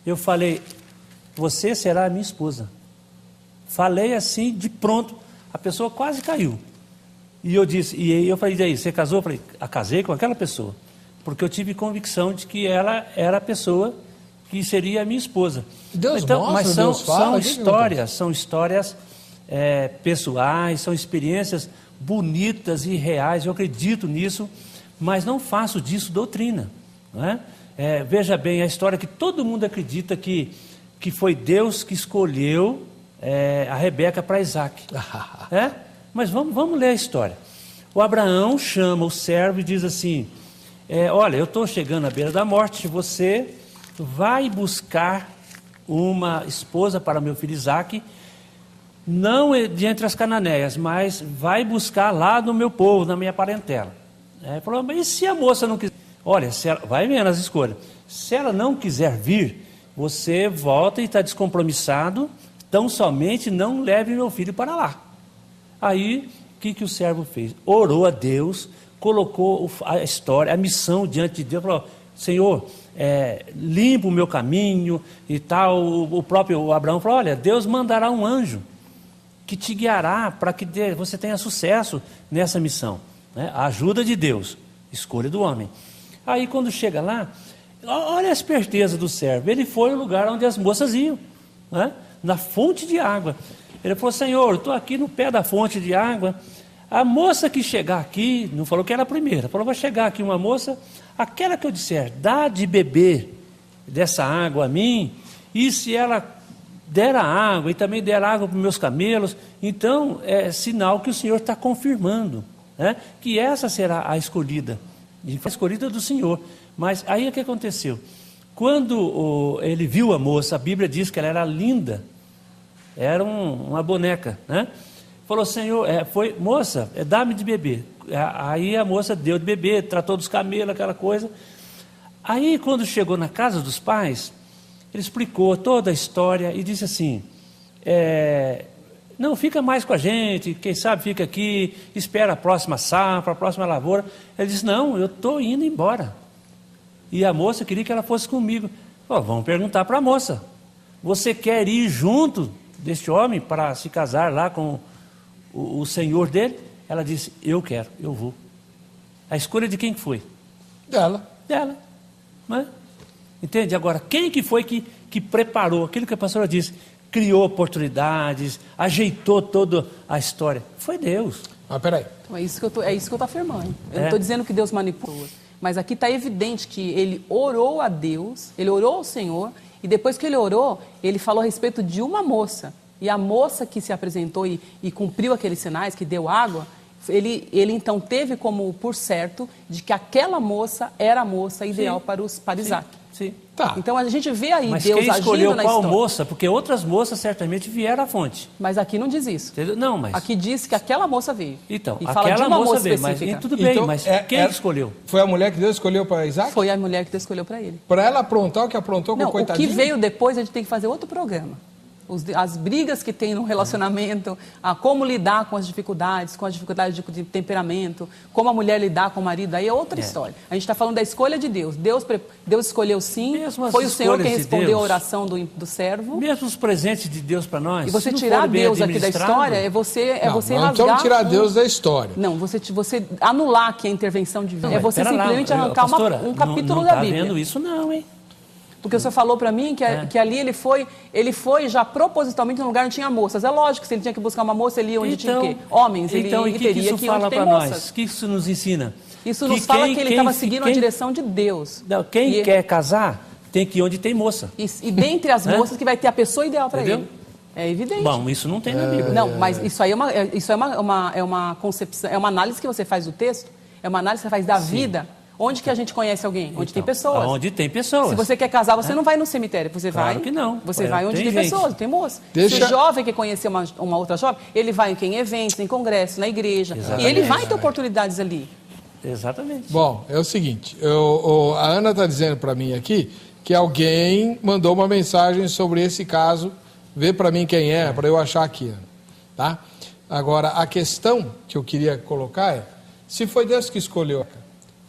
eu falei, você será a minha esposa. Falei assim, de pronto, a pessoa quase caiu. E eu disse, e eu falei, e aí, você casou? Eu falei, casei com aquela pessoa, porque eu tive convicção de que ela era a pessoa que seria a minha esposa. Deus mostra, mas Deus fala, são histórias pessoais, são experiências bonitas e reais, eu acredito nisso, mas não faço disso doutrina, não é? Veja bem, a história que todo mundo acredita que foi Deus que escolheu a Rebeca para Isaac. Mas vamos ler a história. O Abraão chama o servo e diz assim, olha, eu estou chegando à beira da morte, você vai buscar uma esposa para meu filho Isaac, não de entre as cananeias, mas vai buscar lá no meu povo, na minha parentela. Falou, mas e se a moça não quiser? Olha, vai vendo as escolhas. Se ela não quiser vir, você volta e está descompromissado, tão somente não leve meu filho para lá. Aí, o que o servo fez? Orou a Deus, colocou a história, a missão diante de Deus, falou, Senhor, limpa o meu caminho e tal. O próprio Abraão falou, olha, Deus mandará um anjo que te guiará para que você tenha sucesso nessa missão. A ajuda de Deus, escolha do homem. Aí quando chega lá, olha a esperteza do servo, ele foi ao lugar onde as moças iam, na fonte de água. Ele falou, Senhor, estou aqui no pé da fonte de água, a moça que chegar aqui, não falou que era a primeira, falou, vai chegar aqui uma moça, aquela que eu disser, dá de beber dessa água a mim, e se ela der a água e também der água para os meus camelos, então é sinal que o Senhor está confirmando, que essa será a escolhida do Senhor. Mas aí o que aconteceu? Quando ele viu a moça, a Bíblia diz que ela era linda, era uma boneca, falou, Senhor, moça, dá-me de beber. Aí a moça deu de beber, tratou dos camelos, aquela coisa. Aí quando chegou na casa dos pais, ele explicou toda a história e disse assim, não, fica mais com a gente, quem sabe fica aqui, espera a próxima safra, a próxima lavoura. Ele disse, não, eu estou indo embora. E a moça queria que ela fosse comigo. Falou, vamos perguntar para a moça, você quer ir junto deste homem para se casar lá com o senhor dele? Ela disse, eu quero, eu vou. A escolha de quem foi? Dela. Não é? Entende? Agora, quem que foi que preparou aquilo que a pastora disse? Criou oportunidades, ajeitou toda a história. Foi Deus. Mas peraí. Então, é isso que eu estou afirmando. Eu não estou dizendo que Deus manipula. Mas aqui está evidente que ele orou a Deus, ele orou ao Senhor, e depois que ele orou, ele falou a respeito de uma moça. E a moça que se apresentou e cumpriu aqueles sinais, que deu água, ele então teve como por certo de que aquela moça era a moça ideal para Isaac. Sim. Tá. Então a gente vê aí mas Deus quem escolheu agindo na qual história. moça? Porque outras moças certamente vieram à fonte. Mas aqui não diz isso. Entendeu? Não, mas... Aqui diz que aquela moça veio. Então, e fala de aquela uma moça veio, mas específica. tudo bem, Então, mas quem escolheu? Foi a mulher que Deus escolheu para Isaac? Foi a mulher que Deus escolheu para ele. Para ela aprontar o que aprontou com Não, o coitadinho? o que veio depois a gente tem que fazer outro programa. As brigas que tem no relacionamento, como lidar com as dificuldades de temperamento, como a mulher lidar com o marido, aí é outra história. A gente está falando da escolha de Deus. Deus escolheu sim, foi o Senhor quem respondeu a oração do servo. Mesmo os presentes de Deus para nós. E você tirar Deus aqui da história é você rasgar. Não tirar Deus da história. Não, você anular aqui a intervenção divina. É você simplesmente arrancar um capítulo da Bíblia. Não está vendo isso não, hein? Porque o senhor falou para mim que ali ele foi já propositalmente num lugar onde tinha moças. É lógico que se ele tinha que buscar uma moça, ele ia onde tinha o quê? Homens, ele teria que ir onde tem moças. O que isso nos ensina? Isso nos fala que ele estava seguindo a direção de Deus. Quem quer casar, tem que ir onde tem moça. E dentre as moças que vai ter a pessoa ideal para ele. É evidente. Bom, isso não tem na Bíblia. Não, mas isso aí é uma concepção, é uma análise que você faz do texto, é uma análise que você faz da vida. Onde que a gente conhece alguém? Onde tem pessoas. Onde tem pessoas. Se você quer casar, você não vai no cemitério. Você claro vai. que não. Você vai onde tem pessoas, tem moça. Se o jovem que conhecer uma outra jovem, ele vai em eventos, em congressos, na igreja. Exatamente. E ele vai ter oportunidades ali. Exatamente. Bom, é o seguinte, a Ana está dizendo para mim aqui que alguém mandou uma mensagem sobre esse caso. Vê para mim quem é, para eu achar aqui, Ana. Tá? Agora, a questão que eu queria colocar é, se foi Deus que escolheu,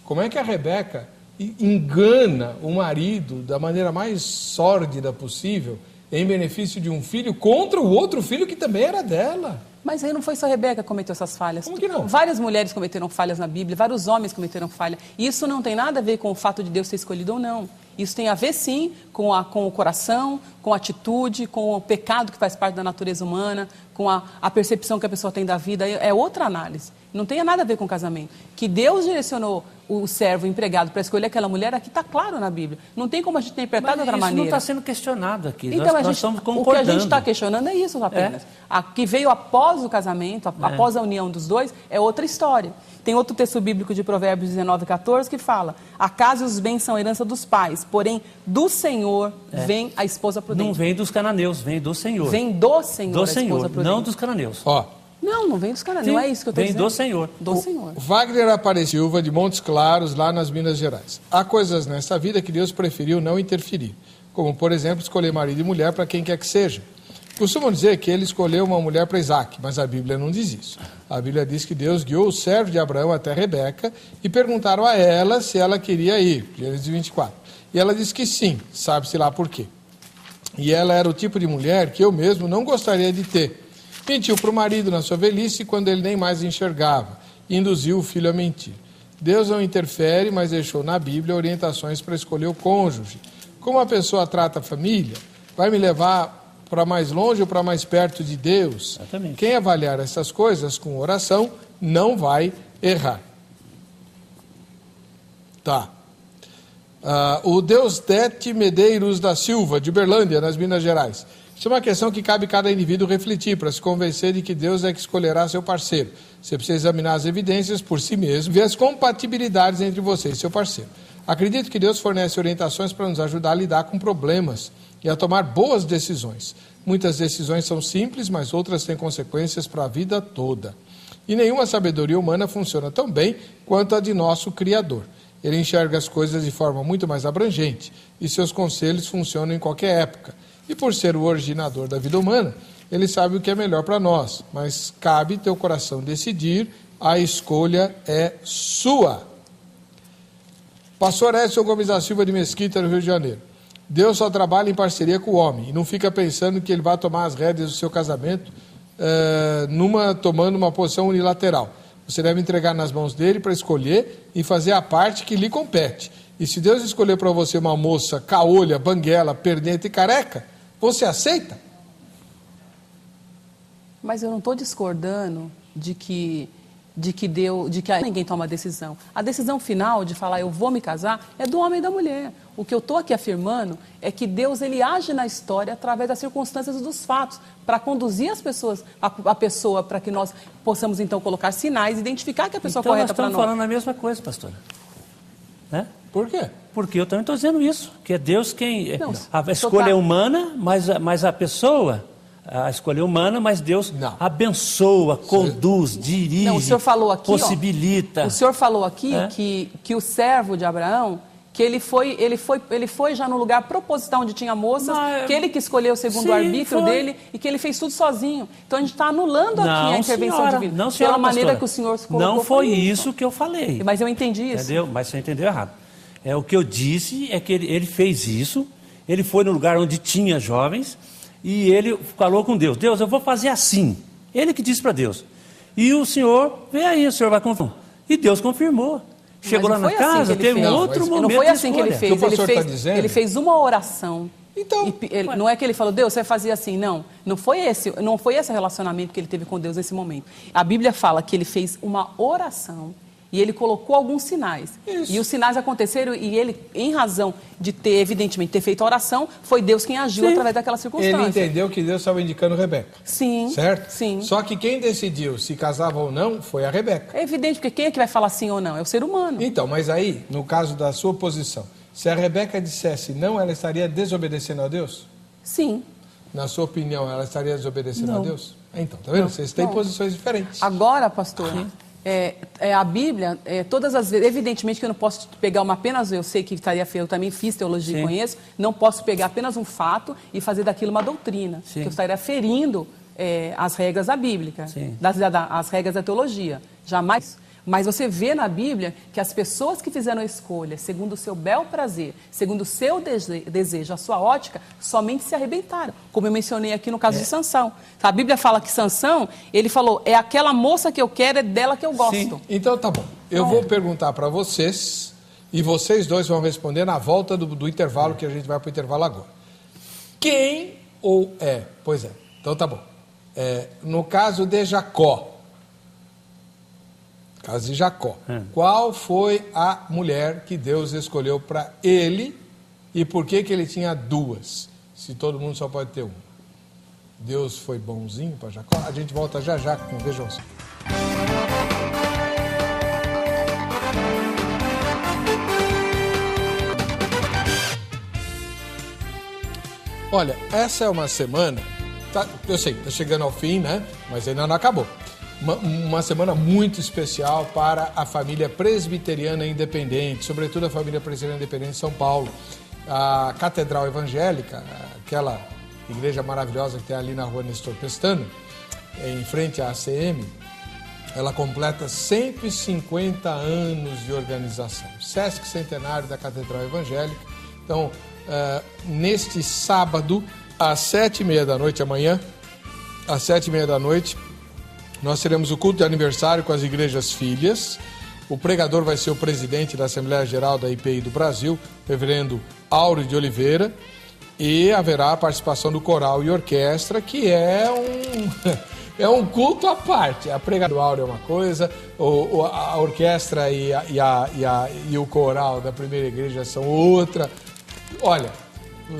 como é que a Rebeca engana o marido da maneira mais sórdida possível, em benefício de um filho contra o outro filho que também era dela. Mas aí não foi só Rebeca que cometeu essas falhas. Como que não? Várias mulheres cometeram falhas na Bíblia, vários homens cometeram falha. E isso não tem nada a ver com o fato de Deus ter escolhido ou não. Isso tem a ver, sim, com o coração, com a atitude, com o pecado que faz parte da natureza humana, com a percepção que a pessoa tem da vida. É outra análise. Não tem nada a ver com o casamento. Que Deus direcionou o servo, o empregado, para escolher aquela mulher, aqui está claro na Bíblia. Não tem como a gente interpretar de outra maneira. Isso não está sendo questionado aqui. Então, nós estamos concordando. O que a gente está questionando é isso apenas. A que veio após o casamento, após a união dos dois, é outra história. Tem outro texto bíblico de Provérbios 19:14 que fala: a casa e os bens são herança dos pais, porém do Senhor vem a esposa prudente. Não vem dos cananeus, vem do Senhor. Vem do Senhor, do a esposa Senhor, prudente. não dos cananeus. Ó, Não vem dos cananeus, não é isso que eu estou dizendo. Vem do Senhor. Do Senhor. Wagner Apareceu de Montes Claros, lá nas Minas Gerais. Há coisas nessa vida que Deus preferiu não interferir, como, por exemplo, escolher marido e mulher para quem quer que seja. Costumam dizer que ele escolheu uma mulher para Isaac, mas a Bíblia não diz isso. A Bíblia diz que Deus guiou o servo de Abraão até Rebeca e perguntaram a ela se ela queria ir, Gênesis 24. E ela disse que sim, sabe-se lá por quê. E ela era o tipo de mulher que eu mesmo não gostaria de ter. Mentiu para o marido na sua velhice quando ele nem mais enxergava, e induziu o filho a mentir. Deus não interfere, mas deixou na Bíblia orientações para escolher o cônjuge. Como a pessoa trata a família, vai me levar para mais longe ou para mais perto de Deus? Exatamente. Quem avaliar essas coisas com oração não vai errar. Tá. O Deusdete Medeiros da Silva, de Uberlândia, nas Minas Gerais. Isso é uma questão que cabe cada indivíduo refletir para se convencer de que Deus é que escolherá seu parceiro. Você precisa examinar as evidências por si mesmo, ver as compatibilidades entre você e seu parceiro. Acredito que Deus fornece orientações para nos ajudar a lidar com problemas e a tomar boas decisões. Muitas decisões são simples, mas outras têm consequências para a vida toda. E nenhuma sabedoria humana funciona tão bem quanto a de nosso Criador. Ele enxerga as coisas de forma muito mais abrangente e seus conselhos funcionam em qualquer época. E por ser o originador da vida humana, ele sabe o que é melhor para nós, mas cabe teu coração decidir, a escolha é sua. Pastor Edson Gomes da Silva de Mesquita, no Rio de Janeiro. Deus só trabalha em parceria com o homem e não fica pensando que ele vai tomar as rédeas do seu casamento tomando uma posição unilateral. Você deve entregar nas mãos dele para escolher e fazer a parte que lhe compete. E se Deus escolher para você uma moça caolha, banguela, perdente e careca, você aceita? Mas eu não estou discordando de que ninguém toma a decisão. A decisão final de falar eu vou me casar é do homem e da mulher. O que eu estou aqui afirmando é que Deus ele age na história através das circunstâncias e dos fatos para conduzir as pessoas, a pessoa para que nós possamos então colocar sinais, identificar que a pessoa correta para nós. Então nós estamos falando a mesma coisa, pastora. Né? Por quê? Porque eu também estou dizendo isso, que é Deus quem... Não, a escolha é humana, mas a pessoa... A escolha é humana, mas Deus abençoa, conduz, dirige, não, o senhor falou aqui, possibilita. O senhor falou aqui que o servo de Abraão, que ele foi já no lugar proposital onde tinha moças, que ele que escolheu segundo o arbítrio dele e que ele fez tudo sozinho. Então a gente está anulando aqui a intervenção divina. Não, senhora, pela maneira pastora, que o senhor se colocou. não foi isso que eu falei. Mas eu entendi isso. Entendeu? Mas você entendeu errado. O que eu disse é que ele fez isso, ele foi no lugar onde tinha jovens, e ele falou com Deus, Deus, eu vou fazer assim. Ele que disse para Deus. E o Senhor, vem aí, o Senhor vai confirmar. E Deus confirmou. Chegou lá na casa, teve um outro momento. Não foi assim que ele fez. Ele fez uma oração. Então, não é que ele falou, Deus, você vai fazer assim, não. Não foi esse relacionamento que ele teve com Deus nesse momento. A Bíblia fala que ele fez uma oração. E ele colocou alguns sinais. Isso. E os sinais aconteceram e ele, em razão de ter feito a oração, foi Deus quem agiu através daquela circunstância. Ele entendeu que Deus estava indicando Rebeca. Sim. Certo? Sim. Só que quem decidiu se casava ou não foi a Rebeca. É evidente, porque quem é que vai falar sim ou não? É o ser humano. Então, mas aí, no caso da sua posição, se a Rebeca dissesse não, ela estaria desobedecendo a Deus? Sim. Na sua opinião, ela estaria desobedecendo a Deus? Então, tá vendo? Vocês têm posições diferentes. Agora, pastor... a Bíblia, todas as vezes, evidentemente que eu não posso pegar apenas, eu sei que estaria feio, eu também fiz teologia e conheço, não posso pegar apenas um fato e fazer daquilo uma doutrina, que eu estaria ferindo as regras da Bíblia, as regras da teologia, jamais. Mas você vê na Bíblia que as pessoas que fizeram a escolha, segundo o seu bel prazer, segundo o seu desejo, a sua ótica, somente se arrebentaram. Como eu mencionei aqui no caso de Sansão. A Bíblia fala que Sansão, ele falou, é aquela moça que eu quero, é dela que eu gosto. Sim. Então tá bom. Eu vou perguntar para vocês e vocês dois vão responder na volta do intervalo, que a gente vai para o intervalo agora. Quem ou é? Pois é. Então tá bom. No caso de Jacó, qual foi a mulher que Deus escolheu para ele e por que ele tinha duas, se todo mundo só pode ter uma? Deus foi bonzinho para Jacó? A gente volta já já com Vejam Só. Olha, essa é uma semana, eu sei, está chegando ao fim, né? Mas ainda não acabou. Uma semana muito especial para a família presbiteriana independente, sobretudo a família presbiteriana independente de São Paulo. A Catedral Evangélica, aquela igreja maravilhosa que tem ali na rua Nestor Pestana, em frente à ACM, ela completa 150 anos de organização. Sesc Centenário da Catedral Evangélica. Então, neste sábado, às 7h30 da noite, amanhã, às 7h30 da noite, nós teremos o culto de aniversário com as igrejas filhas. O pregador vai ser o presidente da Assembleia Geral da IPI do Brasil, reverendo Áureo de Oliveira, e haverá a participação do coral e orquestra, que é um culto à parte. A pregação do Áureo é uma coisa, a orquestra e o coral da primeira igreja são outra. Olha,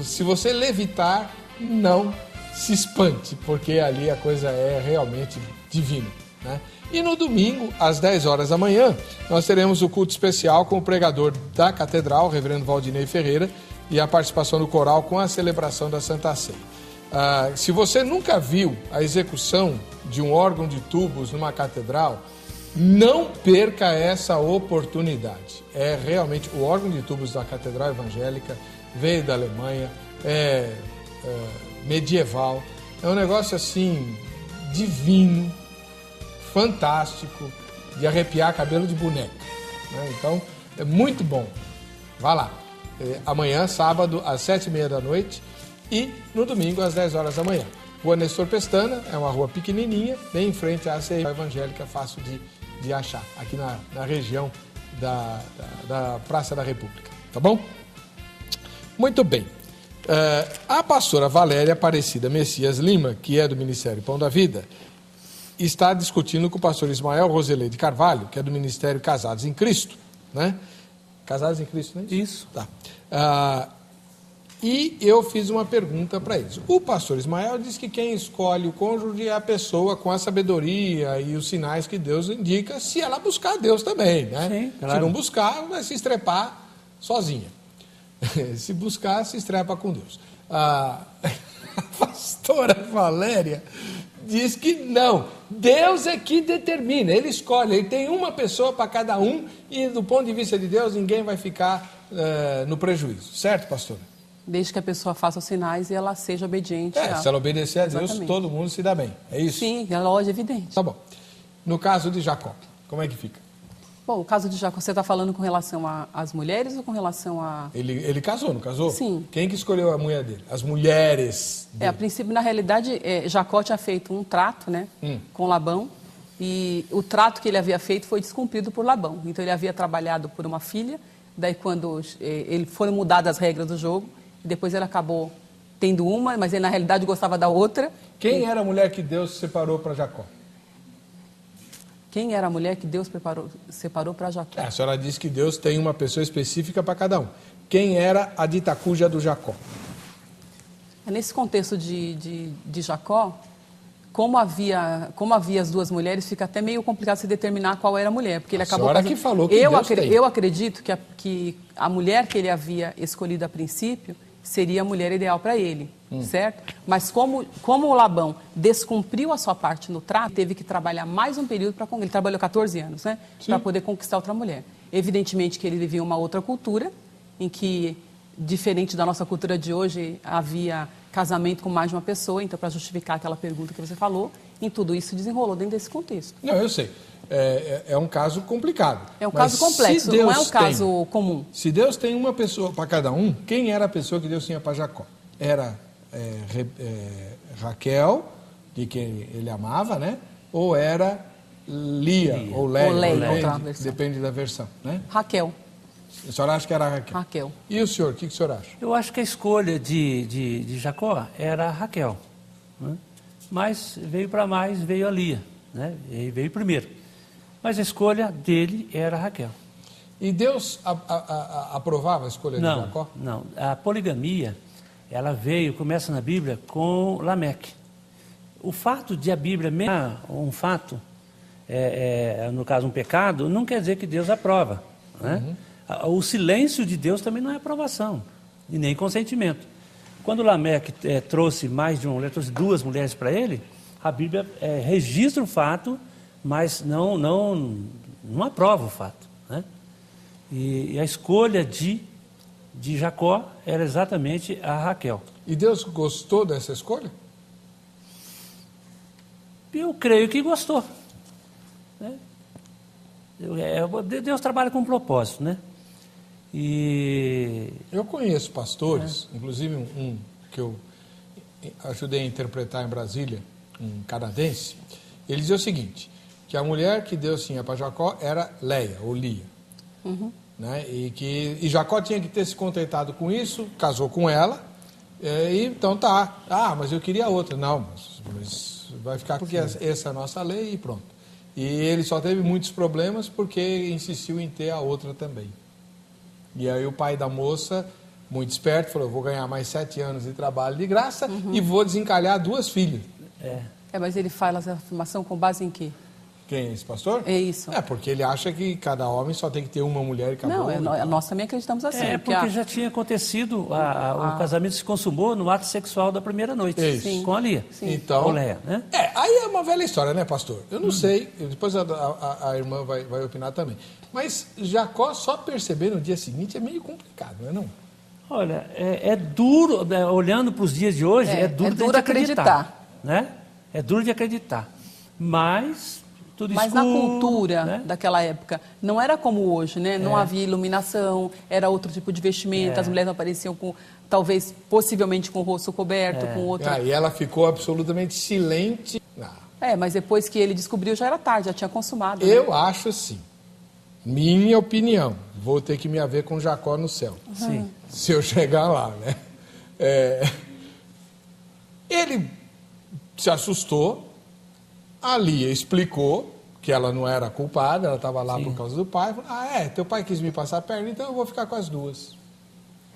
se você levitar, não se espante, porque ali a coisa é realmente divina, né? E no domingo, às 10 horas da manhã, nós teremos o culto especial com o pregador da Catedral, reverendo Valdinei Ferreira, e a participação do coral com a celebração da Santa Ceia. Se você nunca viu a execução de um órgão de tubos numa catedral, não perca essa oportunidade. É realmente o órgão de tubos da Catedral Evangélica, veio da Alemanha, medieval, é um negócio assim divino, fantástico, de arrepiar cabelo de boneca, né? Então é muito bom. Vá lá, amanhã, sábado, às 7h30 da noite e no domingo às 10 horas da manhã. Rua Nestor Pestana, é uma rua pequenininha, bem em frente à ACM Evangélica, fácil de achar, aqui na região da Praça da República, tá bom? Muito bem. A pastora Valéria Aparecida Messias Lima, que é do Ministério Pão da Vida, está discutindo com o pastor Ismael Roselê de Carvalho, que é do Ministério Casados em Cristo, né? Casados em Cristo, não é isso? Tá. E eu fiz uma pergunta para eles. O pastor Ismael diz que quem escolhe o cônjuge é a pessoa com a sabedoria e os sinais que Deus indica, se ela buscar Deus também, né? Sim, claro. Se não buscar, vai se estrepar sozinha. Se buscar, se estrepa com Deus. A pastora Valéria diz que não. Deus é que determina, Ele escolhe. Ele tem uma pessoa para cada um e, do ponto de vista de Deus, ninguém vai ficar no prejuízo. Certo, pastora? Desde que a pessoa faça os sinais e ela seja obediente. Se ela obedecer a Deus, todo mundo se dá bem. É isso? Sim, é lógico, evidente. Tá bom. No caso de Jacó, como é que fica? Bom, o caso de Jacó, você está falando com relação às mulheres ou com relação a... Ele casou, não casou? Sim. Quem que escolheu a mulher dele? As mulheres dele. A princípio, na realidade, Jacó tinha feito um trato, né, com Labão, e o trato que ele havia feito foi descumprido por Labão. Então, ele havia trabalhado por uma filha, daí quando foram mudadas as regras do jogo, e depois ele acabou tendo uma, mas ele, na realidade, gostava da outra. Quem era a mulher que Deus separou para Jacó? Quem era a mulher que Deus separou para Jacó? A senhora disse que Deus tem uma pessoa específica para cada um. Quem era a dita cuja do Jacó? Nesse contexto de Jacó, como havia as duas mulheres, fica até meio complicado se determinar qual era a mulher, porque ele acabou casando. Que falou que eu acredito que a mulher que ele havia escolhido a princípio seria a mulher ideal para ele, certo? Mas como o Labão descumpriu a sua parte no trato, teve que trabalhar mais um período para ele trabalhou 14 anos, né? Para poder conquistar outra mulher. Evidentemente que ele vivia uma outra cultura, em que, diferente da nossa cultura de hoje, havia casamento com mais de uma pessoa. Então, para justificar aquela pergunta que você falou, em tudo isso desenrolou dentro desse contexto. Não, eu sei. é um caso complicado. É um Mas caso complexo, se Deus não é um caso comum. Se Deus tem uma pessoa para cada um, quem era a pessoa que Deus tinha para Jacó? Era Raquel, de quem ele amava, né? Ou era Lia. Ou Leia, depende da versão, né? Raquel. A senhora acha que era Raquel? Raquel. E o senhor, o que o senhor acha? Eu acho que a escolha de Jacó era Raquel, né? Mas veio para mais, veio a Lia, né? E veio primeiro. Mas a escolha dele era Raquel. E Deus aprovava a escolha de Jacó? Não, a poligamia, ela veio, começa na Bíblia com Lameque. O fato de a Bíblia mencionar um fato, no caso um pecado, não quer dizer que Deus aprova, né? O silêncio de Deus também não é aprovação, e nem consentimento. Quando Lameque trouxe mais de uma mulher, trouxe 2 mulheres para ele, a Bíblia registra o fato, mas não aprova o fato, né? E a escolha de Jacó era exatamente a Raquel. E Deus gostou dessa escolha? Eu creio que gostou, né? Deus trabalha com propósito, né? E eu conheço pastores, inclusive um que eu ajudei a interpretar em Brasília, um canadense. Ele dizia o seguinte, que a mulher que Deus tinha para Jacó era Leia, ou Lia. Né? E Jacó tinha que ter se contentado com isso, casou com ela, e então tá. Ah, mas eu queria outra. Não, mas vai ficar porque essa é a nossa lei e pronto. E ele só teve muitos problemas porque insistiu em ter a outra também. E aí o pai da moça, muito esperto, falou, vou ganhar mais 7 anos de trabalho de graça e vou desencalhar 2 filhas. Mas ele fala essa afirmação com base em quê? Quem é esse pastor? É isso. Porque ele acha que cada homem só tem que ter uma mulher e acabou. Não, nós também acreditamos assim. Porque já tinha acontecido, o casamento se consumou no ato sexual da primeira noite, com a Lia. Então, com Leia, né? Aí é uma velha história, né, pastor? Eu não sei, depois a irmã vai opinar também. Mas Jacó só perceber no dia seguinte é meio complicado, não é não? Olha, é duro, né, olhando para os dias de hoje, é duro de acreditar. Né? É duro de acreditar. Mas tudo escuro, na cultura, né, daquela época, não era como hoje, né? Não havia iluminação, era outro tipo de vestimenta, as mulheres apareciam com, talvez, possivelmente com o rosto coberto, com outra... E ela ficou absolutamente silente. Mas depois que ele descobriu, já era tarde, já tinha consumado. Eu acho assim, minha opinião, vou ter que me haver com Jacó no céu. Sim. Se eu chegar lá, né? Ele se assustou, a Lia explicou que ela não era culpada, ela estava lá por causa do pai. Falou, teu pai quis me passar a perna, então eu vou ficar com as 2.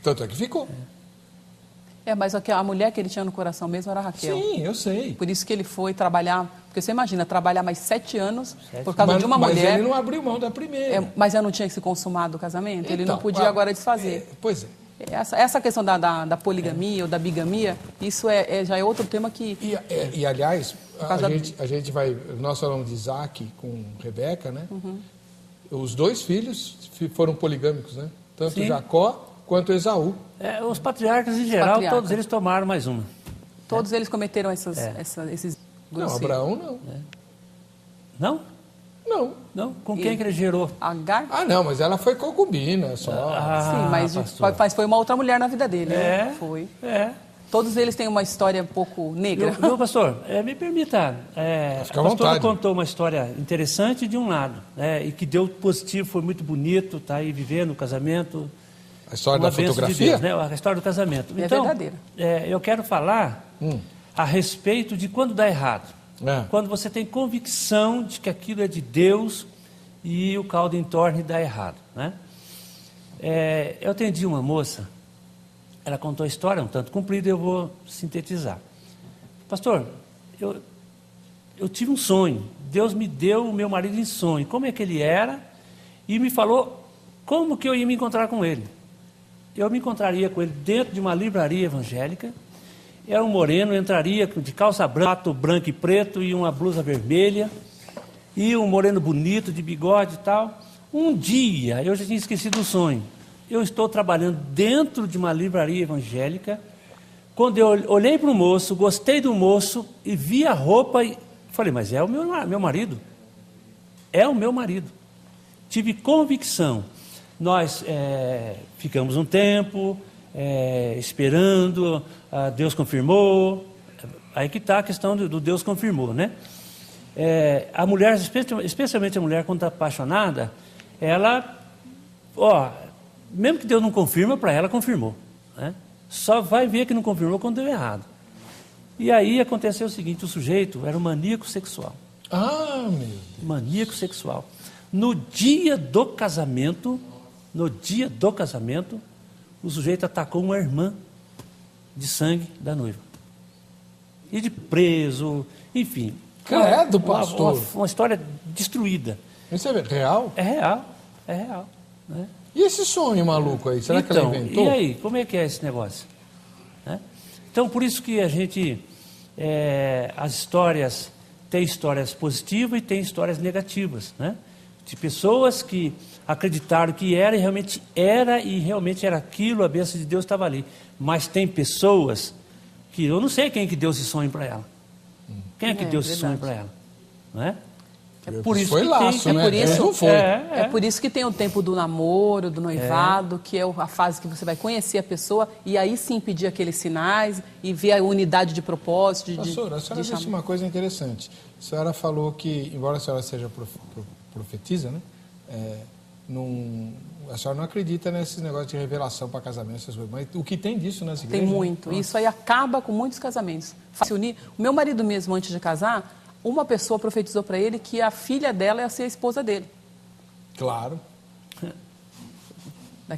Tanto é que ficou. Mas a mulher que ele tinha no coração mesmo era a Raquel. Sim, eu sei. Por isso que ele foi trabalhar, porque você imagina, trabalhar mais 7 anos por causa de uma mulher. Mas ele não abriu mão da primeira. Mas já não tinha que se consumado o casamento? Então, ele não podia agora desfazer. Pois é. Essa questão da poligamia ou da bigamia, isso já é outro tema que... E aliás, a gente vai... Nós falamos de Isaac com Rebeca, né? Os 2 filhos foram poligâmicos, né? Tanto Jacó quanto Esaú. Os patriarcas, em geral, todos eles tomaram mais uma. Todos eles cometeram esses Não, Abraão não. Não? Não. Com quem que ele gerou? Agar? Não, mas ela foi concubina só. Sim, mas foi uma outra mulher na vida dele. Foi. Todos eles têm uma história um pouco negra. Meu pastor, me permita. Fica à o pastor vontade. Contou uma história interessante de um lado, e que deu positivo, foi muito bonito, tá aí vivendo o casamento. A história da fotografia? De Deus, né? A história do casamento. Então, verdadeira. Eu quero falar a respeito de quando dá errado. Quando você tem convicção de que aquilo é de Deus e o caldo entorne e dá errado, né? Eu atendi uma moça, ela contou a história um tanto comprida, eu vou sintetizar. Pastor, eu tive um sonho, Deus me deu o meu marido em sonho, como é que ele era, e me falou como que eu ia me encontrar com ele. Eu me encontraria com ele dentro de uma livraria evangélica. Era um moreno, entraria de calça branca, branco e preto e uma blusa vermelha. E um moreno bonito, de bigode e tal. Um dia, eu já tinha esquecido o sonho. Eu estou trabalhando dentro de uma livraria evangélica. Quando eu olhei para o moço, gostei do moço e vi a roupa e falei, mas é o meu marido. é o meu marido. Tive convicção. Nós ficamos um tempo esperando, Deus confirmou. Aí que está a questão do Deus confirmou, né? A mulher, especialmente a mulher, quando está apaixonada, ela, mesmo que Deus não confirma, para ela confirmou, né? Só vai ver que não confirmou quando deu errado. E aí aconteceu o seguinte, o sujeito era um maníaco sexual. Ah, meu Deus. Maníaco sexual. No dia do casamento, o sujeito atacou uma irmã de sangue da noiva. E de preso, enfim. Credo, pastor. Uma história destruída. Isso é real? É real. Né? E esse sonho maluco aí? Será que ela inventou? E aí, como é que é esse negócio? Né? Então, por isso que a gente, as histórias, tem histórias positivas e tem histórias negativas, né? De pessoas que acreditaram que era e realmente era aquilo, a bênção de Deus estava ali. Mas tem pessoas que eu não sei quem que deu esse sonho para ela. Quem é que deu esse sonho para ela? Não é? Por isso foi laço, né? É por isso que tem o tempo do namoro, do noivado, que é a fase que você vai conhecer a pessoa e aí sim pedir aqueles sinais e ver a unidade de propósito. Pastora, a senhora disse uma coisa interessante. A senhora falou que, embora a senhora seja profetiza, né? A senhora não acredita nesses negócios de revelação para casamento, essas coisas. Mas o que tem disso nas igrejas? Tem muito. Isso aí acaba com muitos casamentos. O meu marido mesmo, antes de casar, uma pessoa profetizou para ele que a filha dela ia ser a esposa dele. Claro.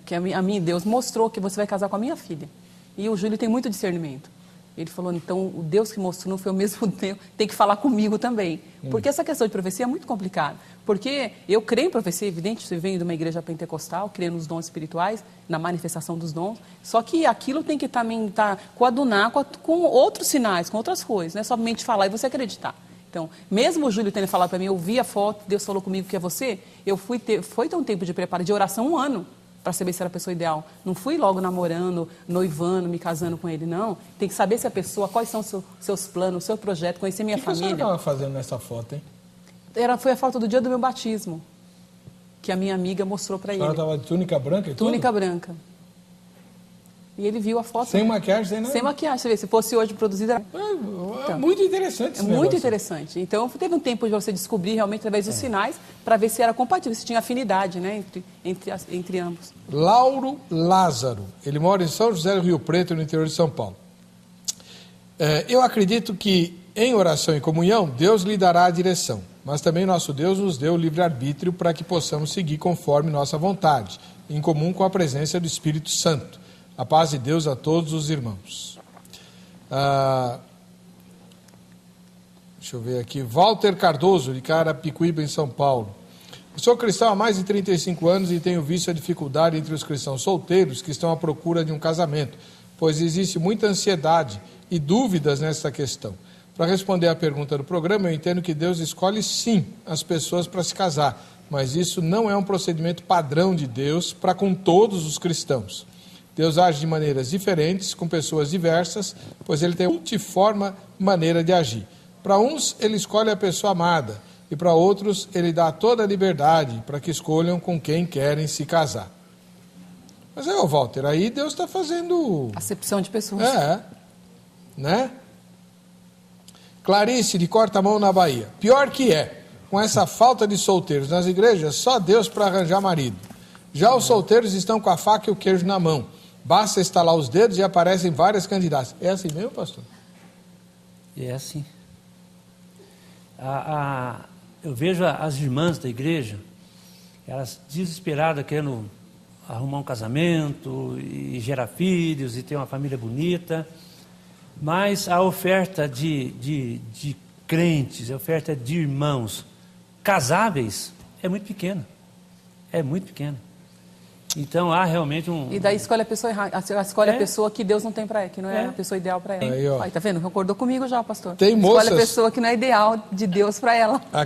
Que a mim, Deus mostrou que você vai casar com a minha filha. E o Júlio tem muito discernimento. Ele falou, então, o Deus que mostrou não foi o mesmo Deus, tem que falar comigo também. Porque essa questão de profecia é muito complicada. Porque eu creio em profecia, evidente, você vem de uma igreja pentecostal, creio nos dons espirituais, na manifestação dos dons, só que aquilo tem que também coadunar com outros sinais, com outras coisas, não é somente falar e você acreditar. Então, mesmo o Júlio tendo falado para mim, eu vi a foto, Deus falou comigo que é você, foi ter um tempo de preparo, de oração, 1 ano, para saber se era a pessoa ideal. Não fui logo namorando, noivando, me casando com ele, não. Tem que saber se a pessoa, quais são os seus planos, o seu projeto, conhecer minha família. O que a senhora estava fazendo nessa foto, hein? Foi a foto do dia do meu batismo, que a minha amiga mostrou para ele. A senhora estava de túnica branca e tudo? Túnica branca. E ele viu a foto. Sem maquiagem, sem nada? Sem maquiagem, você vê, se fosse hoje produzida... É muito interessante esse negócio. Muito interessante. Então, teve um tempo de você descobrir realmente através dos sinais, para ver se era compatível, se tinha afinidade, né, entre ambos. Lauro Lázaro, ele mora em São José do Rio Preto, no interior de São Paulo. Eu acredito que em oração e comunhão, Deus lhe dará a direção, mas também nosso Deus nos deu o livre-arbítrio para que possamos seguir conforme nossa vontade, em comum com a presença do Espírito Santo. A paz de Deus a todos os irmãos. Deixa eu ver aqui. Walter Cardoso, de Carapicuíba, em São Paulo. Eu sou cristão há mais de 35 anos e tenho visto a dificuldade entre os cristãos solteiros que estão à procura de um casamento, pois existe muita ansiedade e dúvidas nessa questão. Para responder à pergunta do programa, eu entendo que Deus escolhe sim as pessoas para se casar, mas isso não é um procedimento padrão de Deus para com todos os cristãos. Deus age de maneiras diferentes, com pessoas diversas, pois ele tem uma multiforme maneira de agir. Para uns, ele escolhe a pessoa amada, e para outros, ele dá toda a liberdade para que escolham com quem querem se casar. Mas Walter, aí Deus está fazendo... Acepção de pessoas. Né? Clarice, de Cortamão, na Bahia. Pior que com essa falta de solteiros nas igrejas, só Deus para arranjar marido. Já os solteiros estão com a faca e o queijo na mão. Basta estalar os dedos e aparecem várias candidatas. É assim mesmo, pastor? É assim. Eu vejo as irmãs da igreja, elas desesperadas querendo arrumar um casamento e gerar filhos e ter uma família bonita, mas a oferta de crentes, a oferta de irmãos casáveis é muito pequena. É muito pequena. Então há realmente E daí escolhe a pessoa errada, escolhe a pessoa que Deus não tem para ela, que não é a pessoa ideal para ela. Aí, tá vendo? Concordou comigo já, pastor. Tem moças... Escolhe a pessoa que não é ideal de Deus para ela. A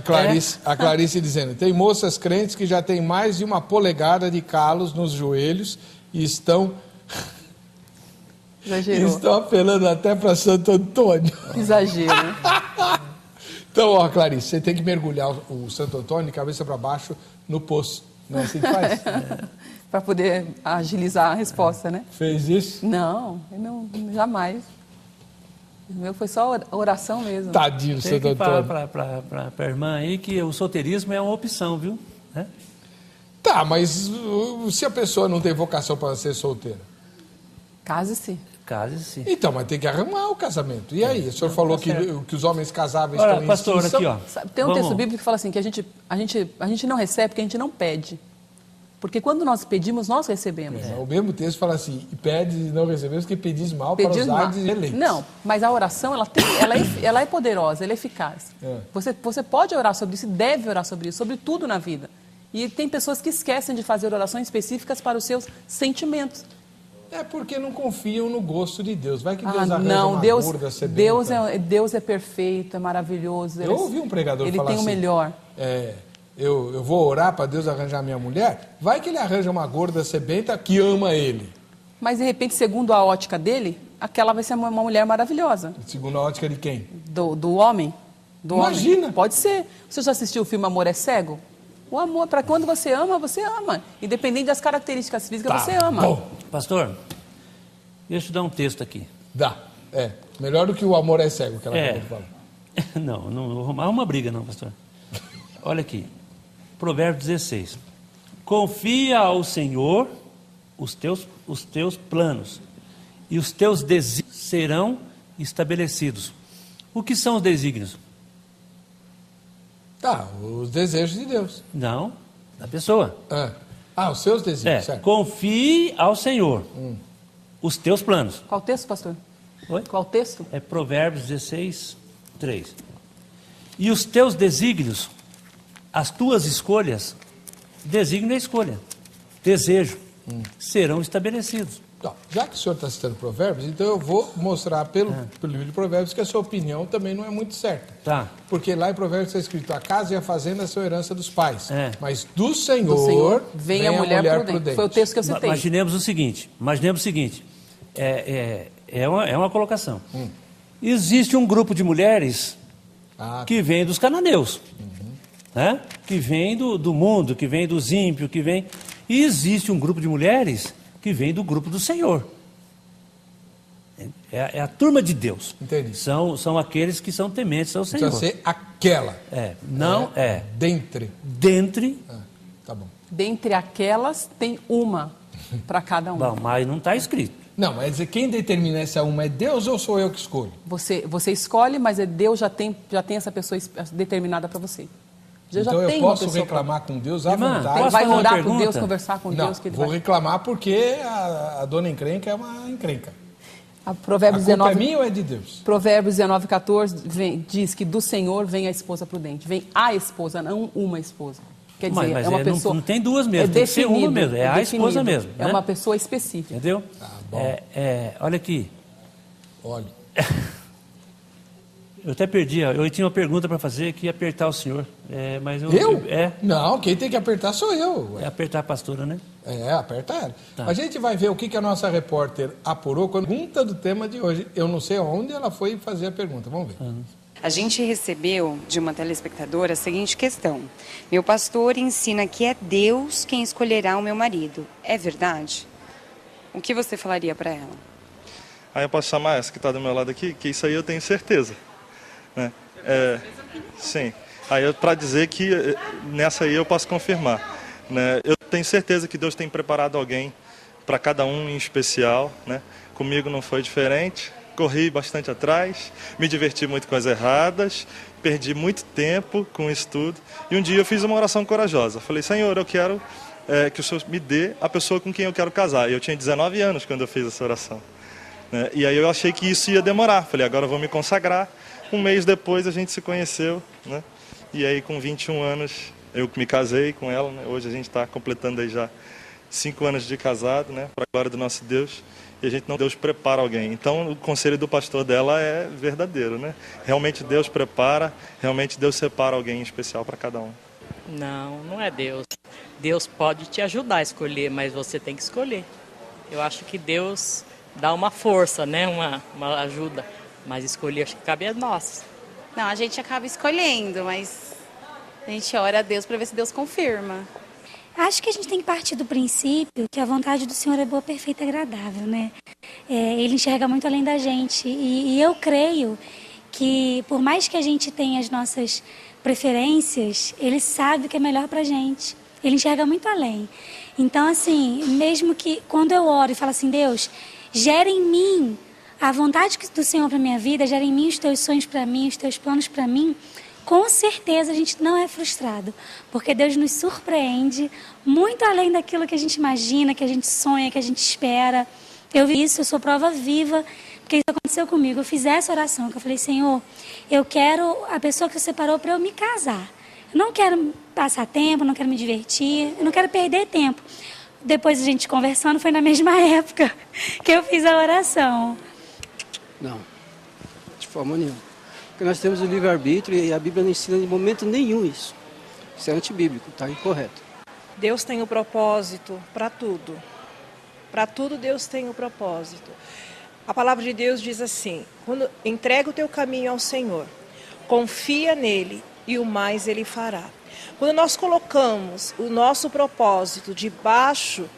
Clarice dizendo, tem moças crentes que já têm mais de 1 polegada de calos nos joelhos e estão Exagerou. Estão apelando até para Santo Antônio. Exagero. Então, ó, Clarice, você tem que mergulhar o Santo Antônio de cabeça para baixo no poço. Não é assim que faz? Para poder agilizar a resposta, né? Fez isso? Não, jamais. O meu foi só oração mesmo. Tadinho do Tem Santo que falar Antônio. para a irmã aí que o solteirismo é uma opção, viu? Né? Tá, mas se a pessoa não tem vocação para ser solteira? Case-se. Case-se. Então, mas tem que arrumar o casamento. E aí? O senhor falou que os homens casáveis Olha, estão em pastor, extinção? aqui, ó. Tem um texto bíblico que fala assim, que a gente não recebe porque a gente não pede. Porque quando nós pedimos, nós recebemos. O mesmo texto fala assim, pede e não recebemos, que pedis mal Pedis para os mal. ardes eleitos. Não, mas a oração, ela é poderosa, ela é eficaz. É. Você pode orar sobre isso e deve orar sobre isso, sobre tudo na vida. E tem pessoas que esquecem de fazer orações específicas para os seus sentimentos. É porque não confiam no gosto de Deus. Vai que Deus arranja não, uma Deus, gorda sedenta. Deus é perfeito, é maravilhoso. Eu ouvi um pregador ele falar tem assim, o melhor. Eu vou orar para Deus arranjar minha mulher, vai que ele arranja uma gorda sebenta que ama ele. Mas, de repente, segundo a ótica dele, aquela vai ser uma mulher maravilhosa. Segundo a ótica de quem? Do homem. Imagina. Homem. Pode ser. Você já assistiu o filme Amor é Cego? O amor, para quando você ama, você ama. Independente das características físicas, você ama. Bom, Pastor, deixa eu dar um texto aqui. dá. Melhor do que o amor é cego, que ela acabou de falar. Não vou arrumar uma briga não, pastor. Olha aqui, Provérbios 16. Confia ao Senhor os teus planos, e os teus desígnios serão estabelecidos. O que são os desígnios? Tá, os desejos de Deus. Não, da pessoa. Os seus desejos, certo. Confie ao Senhor os teus planos. Qual texto, pastor? Oi? Qual texto? É Provérbios 16, 3. E os teus desígnios, as tuas escolhas, desígnio é escolha, desejo, serão estabelecidos. Então, já que o senhor está citando Provérbios, então eu vou mostrar pelo livro de Provérbios que a sua opinião também não é muito certa. Tá. Porque lá em Provérbios está escrito, a casa e a fazenda são herança dos pais. Mas do Senhor vem a mulher prudente. Foi o texto que eu citei. Imaginemos o seguinte, é uma colocação. Existe um grupo de mulheres que vem dos cananeus, né? Que vem do mundo, que vem dos ímpios, e existe um grupo de mulheres que vem do grupo do Senhor. É a turma de Deus. Entendi. São aqueles que são tementes ao Senhor. Precisa ser aquela. Dentre. Tá bom. Dentre aquelas, tem uma para cada um. Bom, mas não está escrito. Não, mas quem determina essa uma é Deus ou sou eu que escolho? Você escolhe, mas Deus já tem essa pessoa determinada para você. Deus então já tem eu posso uma pessoa reclamar com Deus à Irmã, vontade. posso vai fazer uma orar com pergunta? Deus, conversar com Não, Deus. Que ele vou vai... reclamar porque a dona encrenca é uma encrenca. A Provérbios a culpa 19, é minha ou é de Deus? Provérbios 19, 14 diz que do Senhor vem a esposa prudente. Vem a esposa, não uma esposa. Quer dizer, Mas é uma pessoa... não tem duas mesmo, tem que ser uma mesmo, a esposa mesmo. É uma pessoa específica. Entendeu? Bom. Olha aqui. Olha. Eu até perdi, eu tinha uma pergunta para fazer que ia apertar o senhor. Mas eu? Não, quem tem que apertar sou eu. É apertar a pastora, né? Aperta ela. Tá. A gente vai ver o que a nossa repórter apurou quando pergunta do tema de hoje. Eu não sei onde ela foi fazer a pergunta. Vamos ver. A gente recebeu de uma telespectadora a seguinte questão. Meu pastor ensina que é Deus quem escolherá o meu marido. É verdade? O que você falaria para ela? Aí eu posso chamar essa que está do meu lado aqui, que isso aí eu tenho certeza. Né? Sim. Aí para dizer que nessa aí eu posso confirmar. Né? Eu tenho certeza que Deus tem preparado alguém para cada um em especial. Né? Comigo não foi diferente. Corri bastante atrás, me diverti muito com as erradas, perdi muito tempo com isso tudo. E um dia eu fiz uma oração corajosa. Falei, Senhor, eu quero que o Senhor me dê a pessoa com quem eu quero casar. E eu tinha 19 anos quando eu fiz essa oração. Né? E aí eu achei que isso ia demorar. Falei, agora eu vou me consagrar. Um mês depois a gente se conheceu. Né? E aí com 21 anos eu me casei com ela. Né? Hoje a gente está completando aí já 5 anos de casado, né? Para a glória do nosso Deus. E a gente não, Deus prepara alguém. Então o conselho do pastor dela é verdadeiro, né? Realmente Deus prepara, realmente Deus separa alguém especial para cada um. Não é Deus. Deus pode te ajudar a escolher, mas você tem que escolher. Eu acho que Deus dá uma força, né? Uma ajuda, mas escolher acho que cabe a nós. Não, a gente acaba escolhendo, mas a gente ora a Deus para ver se Deus confirma. Acho que a gente tem que partir do princípio que a vontade do Senhor é boa, perfeita e agradável, né? Ele enxerga muito além da gente. E eu creio que, por mais que a gente tenha as nossas preferências, Ele sabe o que é melhor pra gente. Ele enxerga muito além. Então, assim, mesmo que quando eu oro e falo assim, Deus, gera em mim a vontade do Senhor para minha vida, gera em mim os teus sonhos para mim, os teus planos para mim, com certeza a gente não é frustrado, porque Deus nos surpreende muito além daquilo que a gente imagina, que a gente sonha, que a gente espera. Eu vi isso, eu sou prova viva, porque isso aconteceu comigo. Eu fiz essa oração, que eu falei, Senhor, eu quero a pessoa que você separou para eu me casar. Eu não quero passar tempo, não quero me divertir, eu não quero perder tempo. Depois a gente conversando, foi na mesma época que eu fiz a oração. Não, de forma nenhuma. Porque nós temos o livre-arbítrio e a Bíblia não ensina de momento nenhum isso. Isso é antibíblico, está incorreto. Deus tem o propósito para tudo. Para tudo Deus tem o propósito. A palavra de Deus diz assim, quando entrega o teu caminho ao Senhor, confia nele e o mais ele fará. Quando nós colocamos o nosso propósito debaixo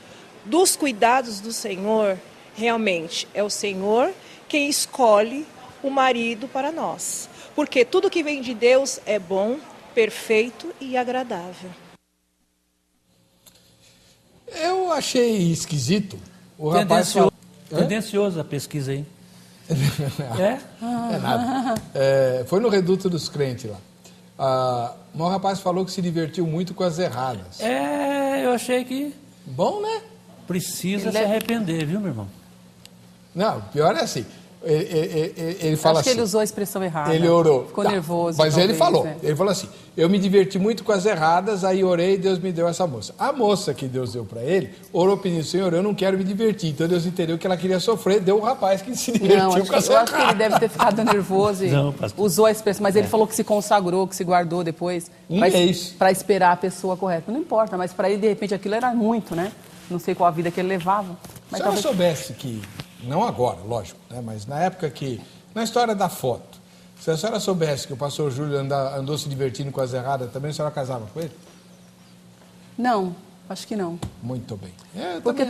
dos cuidados do Senhor, realmente é o Senhor quem escolhe o marido para nós. Porque tudo que vem de Deus é bom, perfeito e agradável. Eu achei esquisito. O rapaz falou... Tendencioso a pesquisa aí. É nada. Foi no Reduto dos Crentes lá. O rapaz falou que se divertiu muito com as erradas. Eu achei que... Bom, né? Precisa se arrepender, viu, meu irmão? Não, pior é assim. Ele fala Acho que assim, ele usou a expressão errada. Ele orou. Ficou nervoso. Mas talvez, ele falou assim, eu me diverti muito com as erradas, aí orei e Deus me deu essa moça. A moça que Deus deu para ele, orou pedindo, Senhor, eu não quero me divertir. Então Deus entendeu que ela queria sofrer, deu o rapaz que se divertiu com as erradas. Eu acho que ele deve ter ficado nervoso e usou a expressão, mas ele falou que se consagrou, que se guardou depois para esperar a pessoa correta. Não importa, mas para ele, de repente, aquilo era muito, né? Não sei qual a vida que ele levava. Mas se eu soubesse que... Não agora, lógico, né? Mas na época que... Na história da foto, se a senhora soubesse que o pastor Júlio andou se divertindo com as erradas, também a senhora casava com ele? Não, acho que não. Muito bem. Porque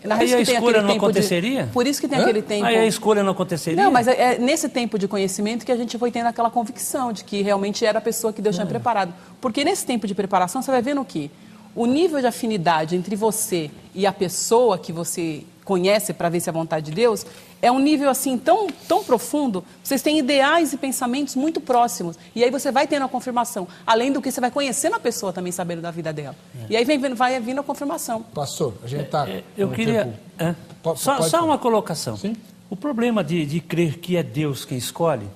aí a escolha não aconteceria? Por isso que tem aquele tempo... Aí a escolha não aconteceria? Não, mas é nesse tempo de conhecimento que a gente foi tendo aquela convicção de que realmente era a pessoa que Deus tinha preparado. Porque nesse tempo de preparação, você vai vendo o quê? O nível de afinidade entre você e a pessoa que você conhece para ver se é a vontade de Deus, é um nível assim tão profundo, vocês têm ideais e pensamentos muito próximos, e aí você vai tendo a confirmação, além do que você vai conhecendo a pessoa também, sabendo da vida dela. E aí vai vindo a confirmação. Pastor, a gente está... eu queria... Só uma colocação. Sim? O problema de crer que é Deus quem escolhe,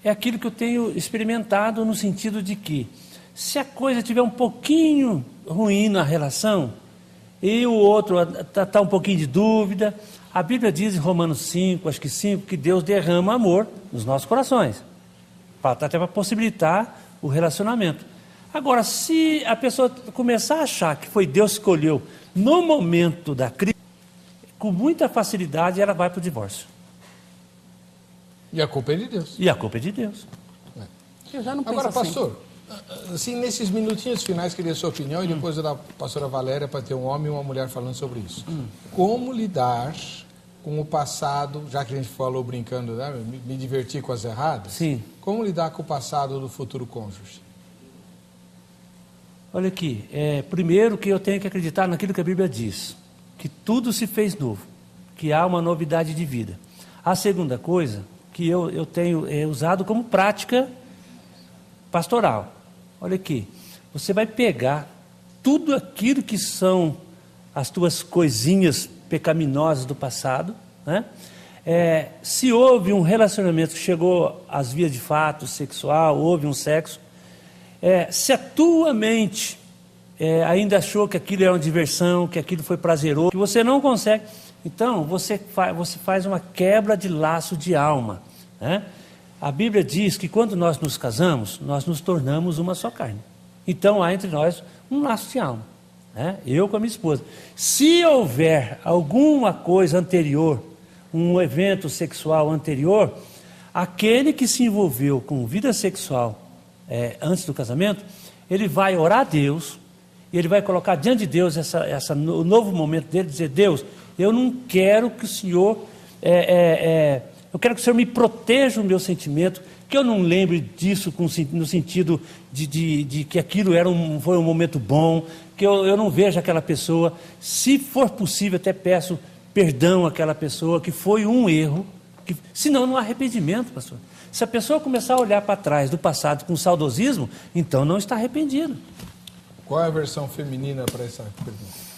é aquilo que eu tenho experimentado no sentido de que, se a coisa tiver um pouquinho ruim na relação, e o outro está um pouquinho de dúvida, a Bíblia diz em Romanos 5, acho que 5, que Deus derrama amor nos nossos corações, até para possibilitar o relacionamento. Agora, se a pessoa começar a achar que foi Deus que escolheu no momento da crise, com muita facilidade ela vai para o divórcio. E a culpa é de Deus. E a culpa é de Deus. Eu já não penso Agora, assim. pastor... Assim, nesses minutinhos finais, queria a sua opinião e depois da pastora Valéria para ter um homem e uma mulher falando sobre isso. Como lidar com o passado, já que a gente falou brincando, né, me divertir com as erradas? Sim. Como lidar com o passado do futuro cônjuge? Olha aqui, primeiro que eu tenho que acreditar naquilo que a Bíblia diz, que tudo se fez novo, que há uma novidade de vida. A segunda coisa que eu tenho usado como prática pastoral. Olha aqui, você vai pegar tudo aquilo que são as tuas coisinhas pecaminosas do passado, né? Se houve um relacionamento que chegou às vias de fato sexual, houve um sexo, se a tua mente ainda achou que aquilo era uma diversão, que aquilo foi prazeroso, que você não consegue, então você faz uma quebra de laço de alma, né? A Bíblia diz que quando nós nos casamos, nós nos tornamos uma só carne. Então há entre nós um laço de alma, né? Eu com a minha esposa. Se houver alguma coisa anterior, um evento sexual anterior, Aquele que se envolveu com vida sexual antes do casamento, ele vai orar a Deus, e ele vai colocar diante de Deus o novo momento dele, dizer: Deus, eu não quero que o Senhor, eu quero que o Senhor me proteja o meu sentimento, que eu não lembre disso no sentido de que aquilo foi um momento bom, que eu não veja aquela pessoa. Se for possível, até peço perdão àquela pessoa, que foi um erro, senão não há arrependimento, pastor. Se a pessoa começar a olhar para trás do passado com saudosismo, então não está arrependido. Qual é a versão feminina para essa pergunta?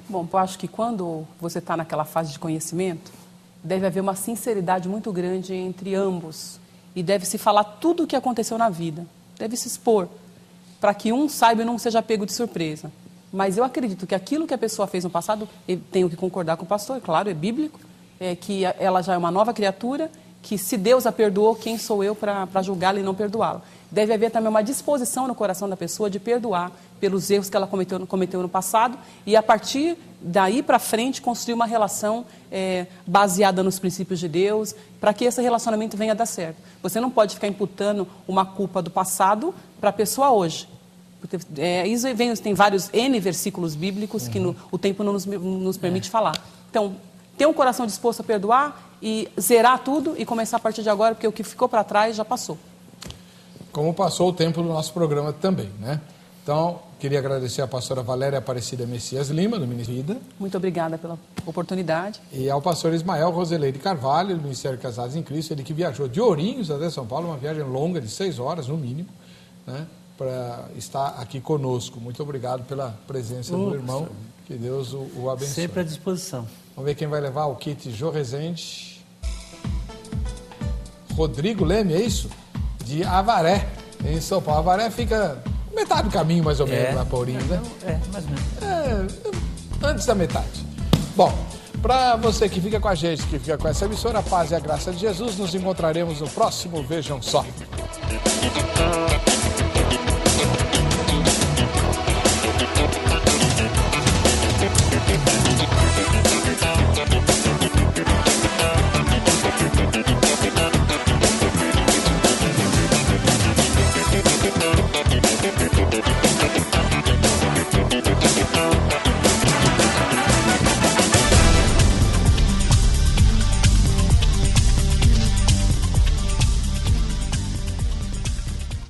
Bom, eu acho que quando você está naquela fase de conhecimento, deve haver uma sinceridade muito grande entre ambos. E deve se falar tudo o que aconteceu na vida. Deve se expor, para que um saiba e não seja pego de surpresa. Mas eu acredito que aquilo que a pessoa fez no passado, eu tenho que concordar com o pastor, claro, é bíblico, que ela já é uma nova criatura, que se Deus a perdoou, quem sou eu para julgá-la e não perdoá-la? Deve haver também uma disposição no coração da pessoa de perdoar pelos erros que ela cometeu no passado e, a partir daí para frente, construir uma relação baseada nos princípios de Deus, para que esse relacionamento venha a dar certo. Você não pode ficar imputando uma culpa do passado para a pessoa hoje. Tem vários N versículos bíblicos que o tempo não nos permite falar. Então, ter um coração disposto a perdoar e zerar tudo e começar a partir de agora, porque o que ficou para trás já passou. Como passou o tempo do nosso programa também, né? Então, queria agradecer à pastora Valéria Aparecida Messias Lima, do Ministério Vida. Muito obrigada pela oportunidade. E ao pastor Ismael Roseleide Carvalho, do Ministério Casados em Cristo, ele que viajou de Ourinhos até São Paulo, uma viagem longa de 6 horas, no mínimo, né? Para estar aqui conosco. Muito obrigado pela presença do irmão. Que Deus o abençoe. Sempre à disposição. Vamos ver quem vai levar o kit Jô Rezende. Rodrigo Leme, é isso? De Avaré, em São Paulo. Avaré fica metade do caminho, mais ou menos, lá para Ourinhos, né? Mais ou menos. Antes da metade. Bom, para você que fica com a gente, que fica com essa emissora, a paz e a graça de Jesus, nos encontraremos no próximo Vejam Só.